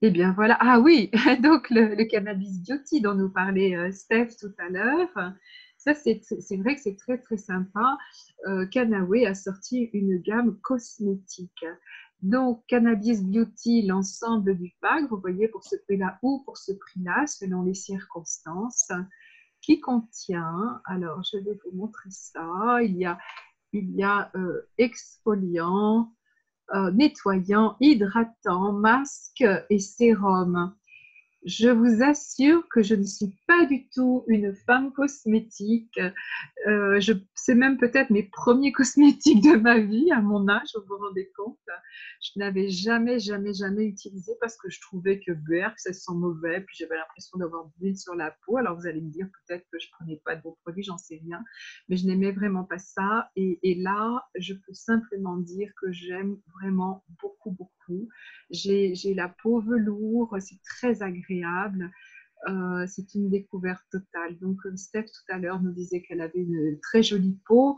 [SPEAKER 2] Eh bien voilà, ah oui, donc le cannabis beauty dont nous parlait Steph tout à l'heure, ça c'est vrai que c'est très très sympa. Cannaway a sorti une gamme cosmétique. Donc cannabis beauty, l'ensemble du pack, vous voyez pour ce prix-là ou pour ce prix-là, selon les circonstances, qui contient, alors je vais vous montrer ça, il y a exfoliant, nettoyant, hydratant, masque et sérum. Je vous assure que je ne suis pas du tout une femme cosmétique. C'est même peut-être mes premiers cosmétiques de ma vie, à mon âge, vous vous rendez compte. Je n'avais jamais utilisé parce que je trouvais que ça sent mauvais, puis j'avais l'impression d'avoir de l'huile sur la peau. Alors vous allez me dire peut-être que je ne prenais pas de bons produits, j'en sais rien, mais je n'aimais vraiment pas ça. Et là, je peux simplement dire que j'aime vraiment beaucoup, beaucoup. J'ai la peau velours, c'est très agréable. C'est une découverte totale. Donc, Steph tout à l'heure nous disait qu'elle avait une très jolie peau.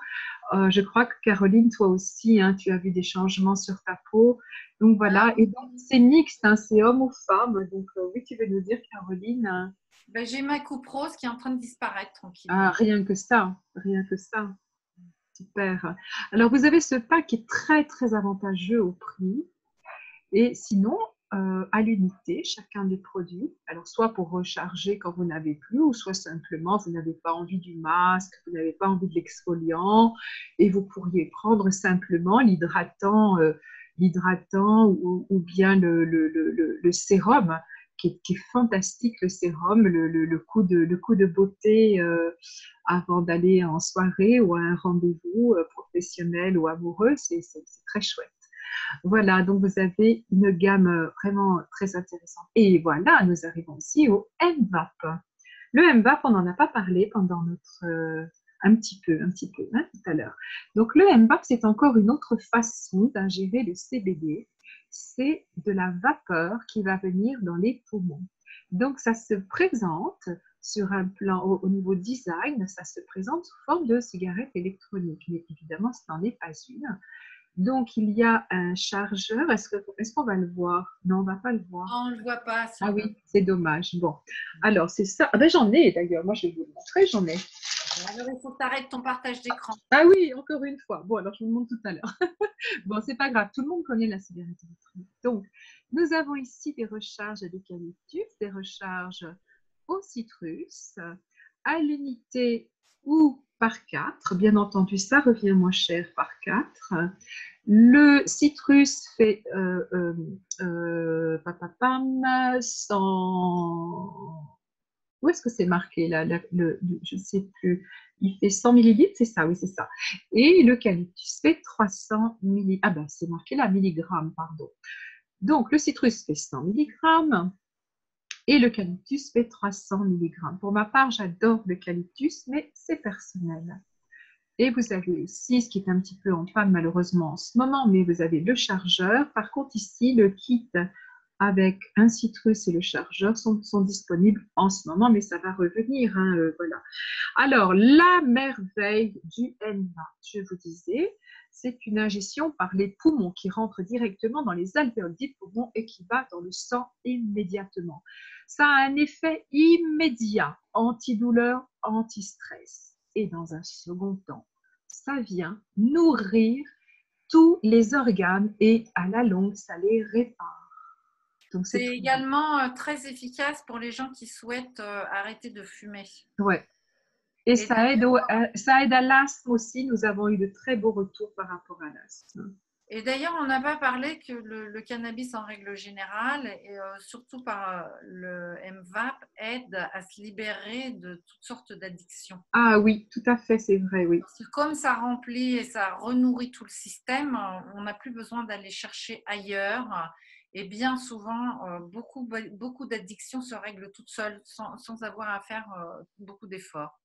[SPEAKER 2] Je crois que Caroline, toi aussi, tu as vu des changements sur ta peau. Donc voilà, et donc c'est mixte, c'est homme ou femme. Donc oui, tu veux nous dire, Caroline?
[SPEAKER 1] J'ai ma coupe rose qui est en train de disparaître tranquillement.
[SPEAKER 2] Ah, rien que ça, rien que ça. Super. Alors, vous avez ce pack qui est très, très avantageux au prix. Et sinon, à l'unité, chacun des produits, alors soit pour recharger quand vous n'avez plus, ou soit simplement vous n'avez pas envie du masque, vous n'avez pas envie de l'exfoliant, et vous pourriez prendre simplement l'hydratant ou bien le sérum, qui est fantastique, le sérum, le coup de beauté avant d'aller en soirée ou à un rendez-vous professionnel ou amoureux, c'est très chouette. Voilà, donc vous avez une gamme vraiment très intéressante. Et voilà, nous arrivons aussi au MVAP. Le MVAP, on n'en a pas parlé pendant notre... un petit peu, tout à l'heure. Donc le MVAP, c'est encore une autre façon d'ingérer le CBD. C'est de la vapeur qui va venir dans les poumons. Donc ça se présente sur un plan, au niveau design, ça se présente sous forme de cigarette électronique. Mais évidemment, ce n'en est pas une. Donc, il y a un chargeur. Est-ce qu'on va le voir? Non, on ne va pas le voir.
[SPEAKER 1] Non, on ne le voit pas.
[SPEAKER 2] Ah oui, c'est dommage. Bon, alors c'est ça. Ah ben, j'en ai d'ailleurs. Moi, je vais vous le montrer. J'en ai.
[SPEAKER 1] Alors, il faut que tu arrêtes ton partage d'écran.
[SPEAKER 2] Ah oui, encore une fois. Bon, alors je vous le montre tout à l'heure. Bon, c'est pas grave. Tout le monde connaît la cigarette électronique. Donc, nous avons ici des recharges à l'eucalyptus, des recharges au citrus, à l'unité ou par 4. Bien entendu, ça revient moins cher par 4. Le citrus fait 100 Où est-ce que c'est marqué là, je ne sais plus. Il fait 100 millilitres, c'est ça, oui, c'est ça. Et l'eucalyptus fait 300 millilitres. Ah ben, c'est marqué là, milligrammes, pardon. Donc, le citrus fait 100 milligrammes et l'eucalyptus fait 300 milligrammes. Pour ma part, j'adore l'eucalyptus, mais c'est personnel. Et vous avez aussi, ce qui est un petit peu en panne malheureusement en ce moment, mais vous avez le chargeur. Par contre, ici, le kit avec un citrus et le chargeur sont disponibles en ce moment, mais ça va revenir. Hein, voilà. Alors, la merveille du NVAP, je vous disais, c'est une ingestion par les poumons qui rentre directement dans les alvéoles des poumons et qui va dans le sang immédiatement. Ça a un effet immédiat, antidouleur, anti-stress. Et dans un second temps, ça vient nourrir tous les organes et à la longue, ça les répare.
[SPEAKER 1] C'est également très efficace pour les gens qui souhaitent arrêter de fumer.
[SPEAKER 2] Ouais. Et ça aide à l'asthme aussi. Nous avons eu de très beaux retours par rapport à l'asthme.
[SPEAKER 1] Et d'ailleurs, on n'a pas parlé que le cannabis en règle générale, et surtout par le MVAP, aide à se libérer de toutes sortes d'addictions.
[SPEAKER 2] Ah oui, tout à fait, c'est vrai, oui.
[SPEAKER 1] Parce que comme ça remplit et ça renourrit tout le système, on n'a plus besoin d'aller chercher ailleurs. Et bien souvent, beaucoup d'addictions se règlent toutes seules sans avoir à faire beaucoup d'efforts.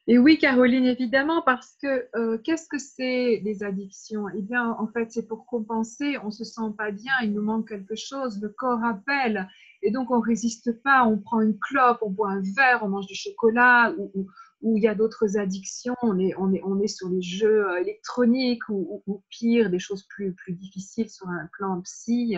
[SPEAKER 2] Et oui, Caroline, évidemment, parce que qu'est-ce que c'est les addictions? Eh bien, en fait, c'est pour compenser, on ne se sent pas bien, il nous manque quelque chose, le corps appelle, et donc on ne résiste pas, on prend une clope, on boit un verre, on mange du chocolat, ou il y a d'autres addictions, on est sur les jeux électroniques, ou pire, des choses plus difficiles sur un plan psy,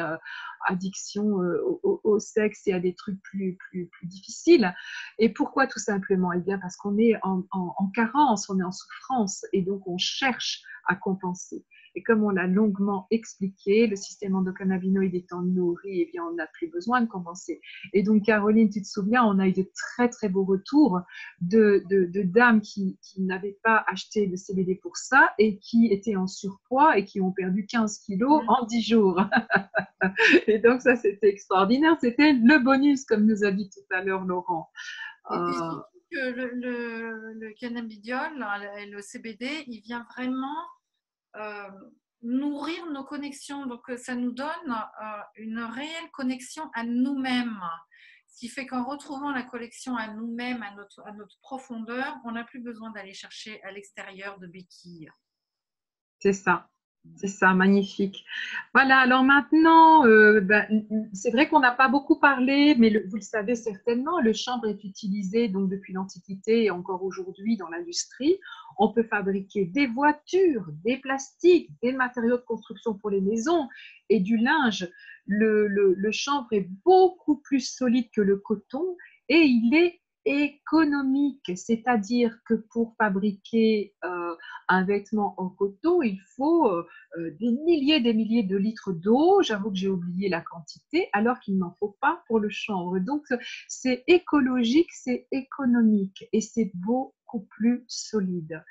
[SPEAKER 2] addiction au sexe et à des trucs plus difficiles. Et pourquoi tout simplement? Eh bien, parce qu'on est en carence, on est en souffrance et donc on cherche à compenser. Et comme on l'a longuement expliqué, le système endocannabinoïde étant nourri, eh bien, on n'a plus besoin de compenser. Et donc, Caroline, tu te souviens, on a eu de très, très beaux retours de dames qui n'avaient pas acheté de CBD pour ça et qui étaient en surpoids et qui ont perdu 15 kilos en 10 jours. Et donc, ça, c'était extraordinaire. C'était le bonus, comme nous a dit tout à l'heure Laurent.
[SPEAKER 1] Et puis surtout que le cannabidiol, le CBD, il vient vraiment nourrir nos connexions. Donc, ça nous donne une réelle connexion à nous-mêmes. Ce qui fait qu'en retrouvant la connexion à nous-mêmes, à notre profondeur, on n'a plus besoin d'aller chercher à l'extérieur de béquilles.
[SPEAKER 2] C'est ça. C'est ça, magnifique. Voilà, alors maintenant, c'est vrai qu'on n'a pas beaucoup parlé, mais vous le savez certainement, le chanvre est utilisé donc depuis l'Antiquité et encore aujourd'hui dans l'industrie. On peut fabriquer des voitures, des plastiques, des matériaux de construction pour les maisons et du linge. Le chanvre est beaucoup plus solide que le coton et il est économique, c'est-à-dire que pour fabriquer un vêtement en coton, il faut des milliers de litres d'eau. J'avoue que j'ai oublié la quantité, alors qu'il n'en faut pas pour le chanvre. Donc, c'est écologique, c'est économique et c'est beaucoup plus solide.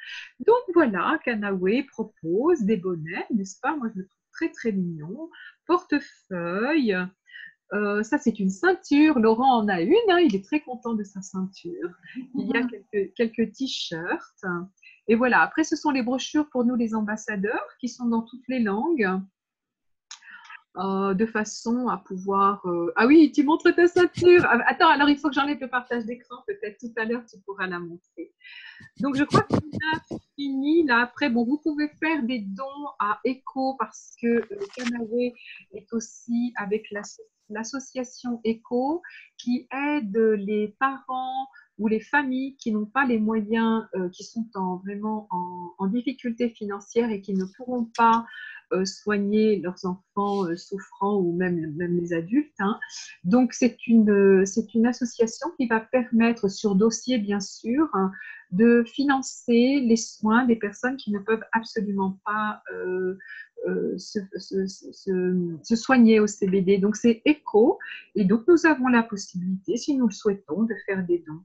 [SPEAKER 2] Donc, voilà, Cannaway propose des bonnets, n'est-ce pas? Moi, je le trouve très, très mignon. Portefeuille. Ça, c'est une ceinture. Laurent en a une, hein, il est très content de sa ceinture. Il y a quelques t-shirts. Et voilà, après, ce sont les brochures pour nous, les ambassadeurs, qui sont dans toutes les langues, de façon à pouvoir… Ah oui, tu montres ta ceinture. Attends, alors il faut que j'enlève le partage d'écran. Peut-être tout à l'heure, tu pourras la montrer. Donc, je crois qu'on a fini. Là, après, bon, vous pouvez faire des dons à ECHO parce que le Cannaway est aussi avec l'association ECHO qui aide les parents ou les familles qui n'ont pas les moyens, qui sont vraiment en difficulté financière et qui ne pourront pas soigner leurs enfants souffrants ou même les adultes. Hein. Donc, c'est une association qui va permettre, sur dossier bien sûr, hein, de financer les soins des personnes qui ne peuvent absolument pas se soigner au CBD. Donc, c'est ECHO. Et donc, nous avons la possibilité, si nous le souhaitons, de faire des dons.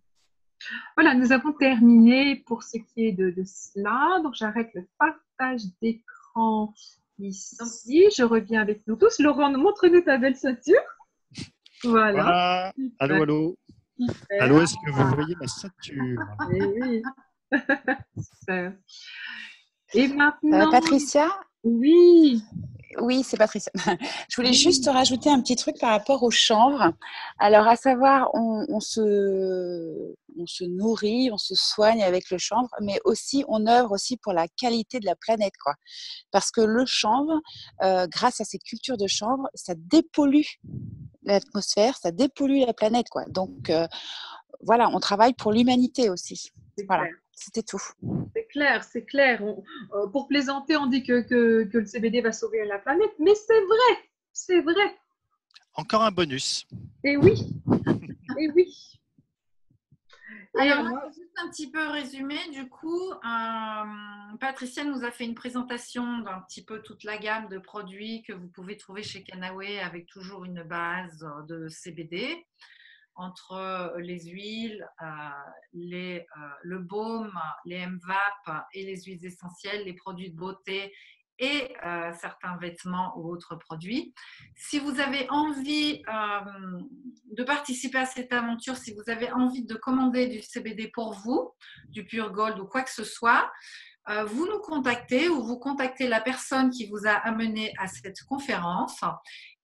[SPEAKER 2] Voilà, nous avons terminé pour ce qui est de cela. Donc, j'arrête le partage d'écran ici. Je reviens avec nous tous. Laurent, montre-nous ta belle ceinture. Voilà.
[SPEAKER 4] Allô, allô.
[SPEAKER 2] Super.
[SPEAKER 4] Allô, est-ce que vous voyez ma ceinture?
[SPEAKER 2] Eh oui. Super. Et maintenant,
[SPEAKER 5] Patricia?
[SPEAKER 2] oui,
[SPEAKER 5] Oui, c'est Patricia. Je voulais
[SPEAKER 2] oui,
[SPEAKER 5] juste rajouter un petit truc par rapport au chanvre. Alors, à savoir, on se nourrit, on se soigne avec le chanvre, mais aussi, on œuvre aussi pour la qualité de la planète, quoi. Parce que le chanvre, grâce à ces cultures de chanvre, ça dépollue l'atmosphère, ça dépollue la planète, quoi. Donc, voilà, on travaille pour l'humanité aussi.
[SPEAKER 2] c'est
[SPEAKER 5] Voilà,
[SPEAKER 2] clair.
[SPEAKER 5] c'était tout.
[SPEAKER 2] C'est clair, c'est clair. Pour plaisanter, on dit que le CBD va sauver la planète, mais c'est vrai, c'est vrai.
[SPEAKER 4] Encore un bonus.
[SPEAKER 2] Et oui, et oui. Et
[SPEAKER 1] Alors,
[SPEAKER 2] alors,
[SPEAKER 1] moi, juste un petit peu résumé, du coup, Patricia nous a fait une présentation d'un petit peu toute la gamme de produits que vous pouvez trouver chez Canawe avec toujours une base de CBD, entre les huiles, le baume, les MVAP et les huiles essentielles, les produits de beauté et certains vêtements ou autres produits. Si vous avez envie de participer à cette aventure, si vous avez envie de commander du CBD pour vous, du Pure Gold ou quoi que ce soit, vous nous contactez ou vous contactez la personne qui vous a amené à cette conférence.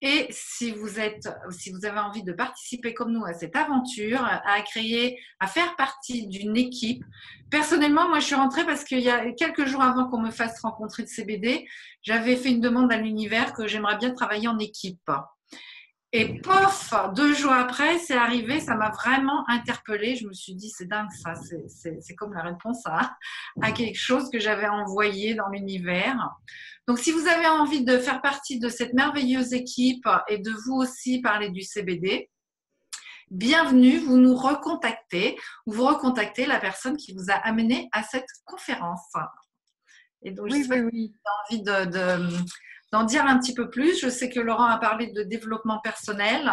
[SPEAKER 1] Et si vous avez envie de participer comme nous à cette aventure, à faire partie d'une équipe. Personnellement, moi, je suis rentrée parce qu'il y a quelques jours avant qu'on me fasse rencontrer le CBD, j'avais fait une demande à l'univers que j'aimerais bien travailler en équipe. Et pof, 2 jours après, c'est arrivé, ça m'a vraiment interpellée. Je me suis dit, c'est dingue ça, c'est comme la réponse à quelque chose que j'avais envoyé dans l'univers. Donc, si vous avez envie de faire partie de cette merveilleuse équipe et de vous aussi parler du CBD, bienvenue, vous nous recontactez ou vous recontactez la personne qui vous a amené à cette conférence. Et donc, je
[SPEAKER 2] oui,
[SPEAKER 1] sais pas
[SPEAKER 2] oui,
[SPEAKER 1] si
[SPEAKER 2] oui.
[SPEAKER 1] vous avez envie d'en dire un petit peu plus. Je sais que Laurent a parlé de développement personnel.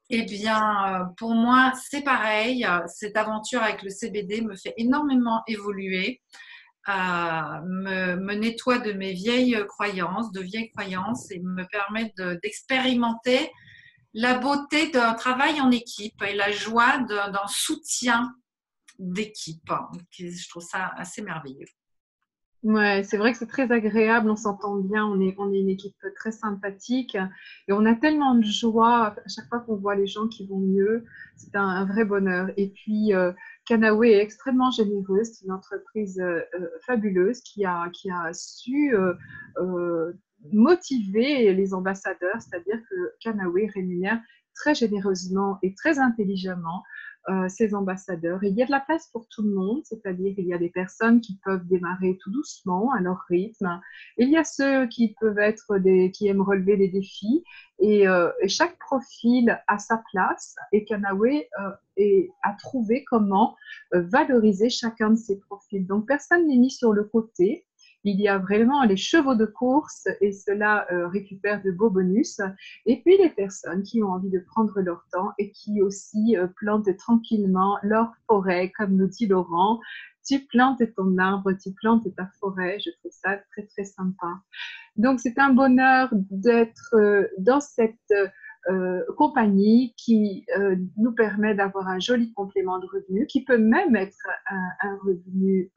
[SPEAKER 1] Eh bien, pour moi, c'est pareil. Cette aventure avec le CBD me fait énormément évoluer, me nettoie de mes vieilles croyances, et me permet d'expérimenter la beauté d'un travail en équipe et la joie d'un soutien d'équipe. Je trouve ça assez merveilleux.
[SPEAKER 2] Ouais, c'est vrai que c'est très agréable, on s'entend bien, on est une équipe très sympathique et on a tellement de joie à chaque fois qu'on voit les gens qui vont mieux. C'est un vrai bonheur. Et puis, Canawe est extrêmement généreuse, c'est une entreprise fabuleuse qui a su motiver les ambassadeurs, c'est-à-dire que Canawe rémunère très généreusement et très intelligemment ces ambassadeurs. Et il y a de la place pour tout le monde, c'est-à-dire il y a des personnes qui peuvent démarrer tout doucement à leur rythme. Il y a ceux qui peuvent être qui aiment relever des défis. Et chaque profil a sa place. Et Canawe a trouvé comment valoriser chacun de ces profils. Donc personne n'est mis sur le côté. Il y a vraiment les chevaux de course et cela récupère de beaux bonus. Et puis les personnes qui ont envie de prendre leur temps et qui aussi plantent tranquillement leur forêt, comme nous dit Laurent. Tu plantes ton arbre, tu plantes ta forêt. Je trouve ça très, très sympa. Donc, c'est un bonheur d'être dans cette compagnie qui nous permet d'avoir un joli complément de revenu, qui peut même être un revenu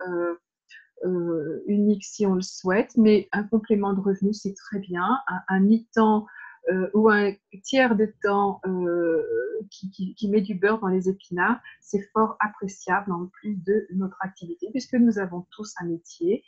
[SPEAKER 2] unique si on le souhaite, mais un complément de revenu, c'est très bien. Un mi-temps ou un tiers de temps qui met du beurre dans les épinards, c'est fort appréciable en plus de notre activité, puisque nous avons tous un métier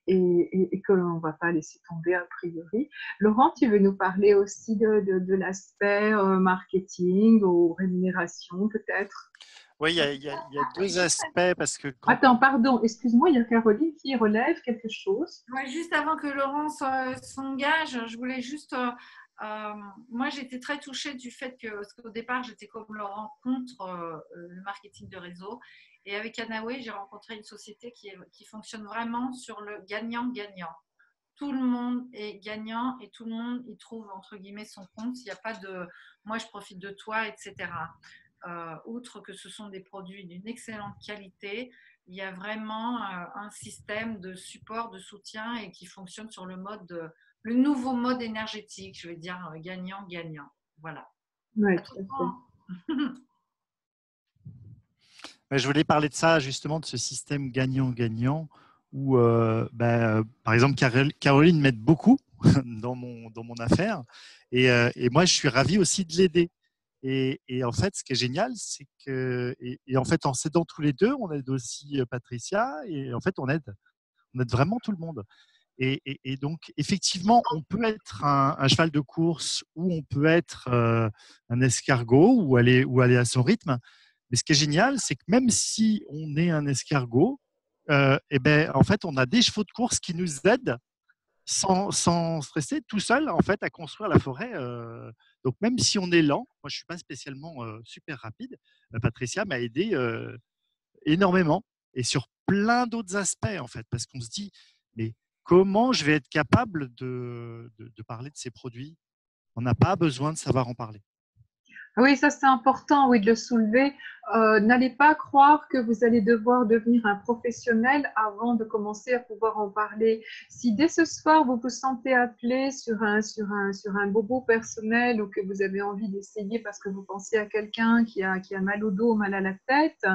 [SPEAKER 2] et que l'on ne va pas laisser tomber a priori. Laurent, tu veux nous parler aussi de l'aspect marketing ou rémunération peut-être?
[SPEAKER 4] Oui, il y a 2 aspects parce que quand…
[SPEAKER 2] Attends, pardon, excuse-moi, il y a Caroline qui relève quelque chose.
[SPEAKER 1] Ouais, juste avant que Laurence s'engage, je voulais juste. Moi, j'étais très touchée du fait parce qu'au départ, j'étais comme Laurent contre le marketing de réseau. Et avec Canawe, j'ai rencontré une société qui fonctionne vraiment sur le gagnant-gagnant. Tout le monde est gagnant et tout le monde y trouve, entre guillemets, son compte. Il n'y a pas de moi, je profite de toi, etc. Outre que ce sont des produits d'une excellente qualité, il y a vraiment un système de support, de soutien et qui fonctionne sur le nouveau mode énergétique, je vais dire gagnant-gagnant. Voilà.
[SPEAKER 2] Oui,
[SPEAKER 1] À tout
[SPEAKER 2] tout à fait.
[SPEAKER 1] moment.
[SPEAKER 4] Mais je voulais parler de ça, justement, de ce système gagnant-gagnant où, par exemple, Caroline m'aide beaucoup dans mon affaire et moi, je suis ravi aussi de l'aider. Et en fait, ce qui est génial, c'est que, et en fait, en s'aidant tous les deux, on aide aussi Patricia et en fait, on aide vraiment tout le monde. Et donc, effectivement, on peut être un cheval de course ou on peut être un escargot ou aller à son rythme. Mais ce qui est génial, c'est que même si on est un escargot, eh ben, en fait, on a des chevaux de course qui nous aident sans stresser, tout seul, en fait, à construire la forêt. Donc, même si on est lent, moi, je ne suis pas spécialement super rapide, Patricia m'a aidé énormément et sur plein d'autres aspects, en fait, parce qu'on se dit, mais comment je vais être capable de parler de ces produits? On n'a pas besoin de savoir en parler.
[SPEAKER 2] Oui, ça c'est important, oui, de le soulever. N'allez pas croire que vous allez devoir devenir un professionnel avant de commencer à pouvoir en parler. Si dès ce soir vous vous sentez appelé sur un bobo personnel ou que vous avez envie d'essayer parce que vous pensez à quelqu'un qui a mal au dos, mal à la tête,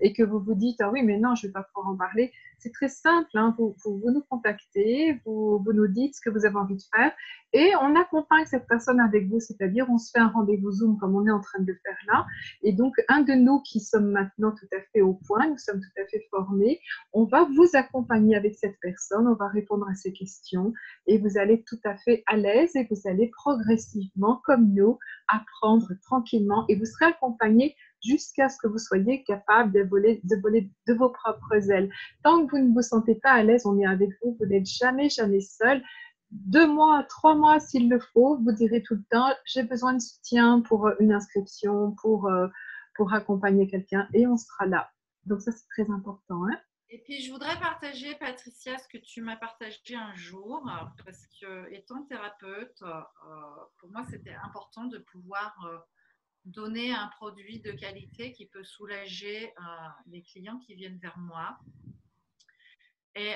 [SPEAKER 2] et que vous vous dites, ah oui, mais non, je ne vais pas pouvoir en parler, c'est très simple, hein, vous nous contactez, vous nous dites ce que vous avez envie de faire et on accompagne cette personne avec vous, c'est-à-dire on se fait un rendez-vous Zoom comme on est en train de le faire là. Et donc, un de nous qui sommes maintenant tout à fait au point, nous sommes tout à fait formés, on va vous accompagner avec cette personne, on va répondre à ses questions et vous allez être tout à fait à l'aise et vous allez progressivement, comme nous, apprendre tranquillement et vous serez accompagné jusqu'à ce que vous soyez capable de voler de vos propres ailes. Tant que vous ne vous sentez pas à l'aise, on est avec vous, vous n'êtes jamais seul. 2 mois, 3 mois s'il le faut, vous direz tout le temps, j'ai besoin de soutien pour une inscription, pour accompagner quelqu'un et on sera là. Donc ça, c'est très important. Hein.
[SPEAKER 1] Et puis, je voudrais partager, Patricia, ce que tu m'as partagé un jour, parce que, étant thérapeute, pour moi, c'était important de pouvoir donner un produit de qualité qui peut soulager les clients qui viennent vers moi. Et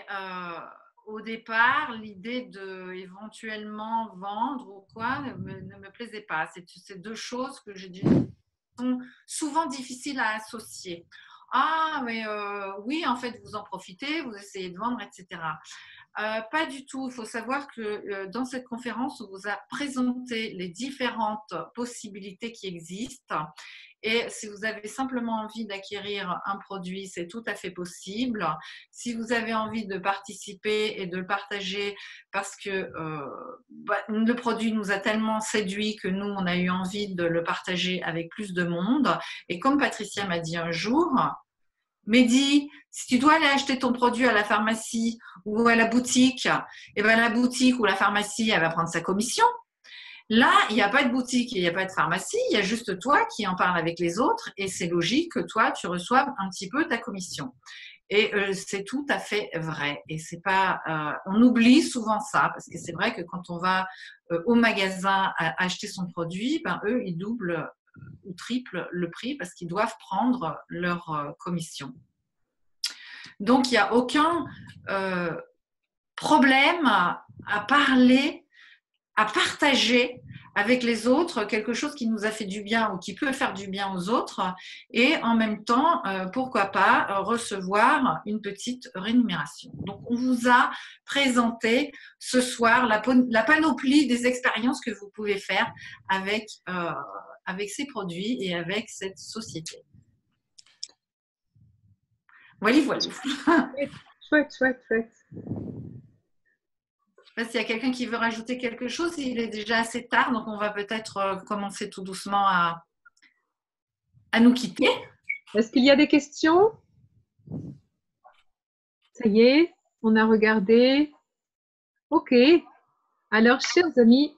[SPEAKER 1] au départ, l'idée de éventuellement vendre ou quoi ne me plaisait pas. C'est deux choses que j'ai dit sont souvent difficiles à associer. Ah, mais oui, en fait, vous en profitez, vous essayez de vendre, etc. Pas du tout. Il faut savoir que dans cette conférence, on vous a présenté les différentes possibilités qui existent. Et si vous avez simplement envie d'acquérir un produit, c'est tout à fait possible. Si vous avez envie de participer et de le partager parce que le produit nous a tellement séduit que nous, on a eu envie de le partager avec plus de monde. Et comme Patricia m'a dit un jour, Mehdi, si tu dois aller acheter ton produit à la pharmacie ou à la boutique, eh ben la boutique ou la pharmacie, elle va prendre sa commission. Là, il n'y a pas de boutique, il n'y a pas de pharmacie, il y a juste toi qui en parle avec les autres et c'est logique que toi, tu reçoives un petit peu ta commission. Et c'est tout à fait vrai. Et c'est pas, on oublie souvent ça parce que c'est vrai que quand on va au magasin acheter son produit, ben eux, ils doublent ou triplent le prix parce qu'ils doivent prendre leur commission. Donc, il n'y a aucun problème à parler, à partager avec les autres quelque chose qui nous a fait du bien ou qui peut faire du bien aux autres et en même temps, pourquoi pas, recevoir une petite rémunération. Donc, on vous a présenté ce soir la panoplie des expériences que vous pouvez faire avec ces produits et avec cette société. Voilà.
[SPEAKER 2] Chouette.
[SPEAKER 1] Je sais pas s'il y a quelqu'un qui veut rajouter quelque chose. Il est déjà assez tard, donc on va peut-être commencer tout doucement à nous quitter.
[SPEAKER 2] Est-ce qu'il y a des questions? Ça y est, on a regardé. Ok. Alors, chers amis,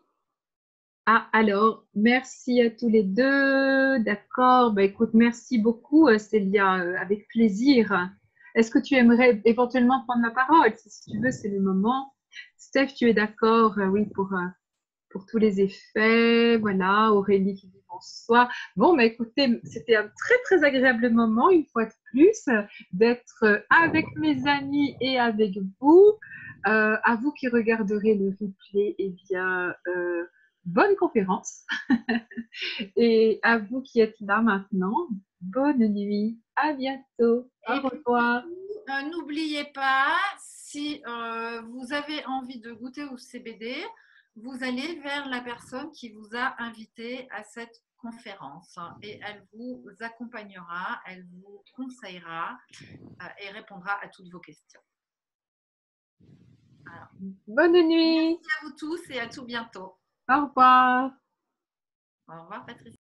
[SPEAKER 2] alors, merci à tous les deux. D'accord. Écoute, merci beaucoup, Célia, avec plaisir. Est-ce que tu aimerais éventuellement prendre la parole? Si tu veux, c'est le moment. Steph, tu es d'accord? Oui, pour tous les effets. Voilà, Aurélie qui dit bonsoir. Bon, écoutez, c'était un très agréable moment, une fois de plus, d'être avec mes amis et avec vous. À vous qui regarderez le replay, eh bien, bonne conférence. Et à vous qui êtes là maintenant, Bonne nuit. À bientôt. Au
[SPEAKER 1] Et puis,
[SPEAKER 2] revoir.
[SPEAKER 1] n'oubliez pas, si vous avez envie de goûter au CBD, vous allez vers la personne qui vous a invité à cette conférence et elle vous accompagnera, elle vous conseillera et répondra à toutes vos questions. Alors,
[SPEAKER 2] Bonne nuit.
[SPEAKER 1] merci à vous tous et à tout bientôt.
[SPEAKER 2] Au revoir.
[SPEAKER 1] Au revoir Patricia.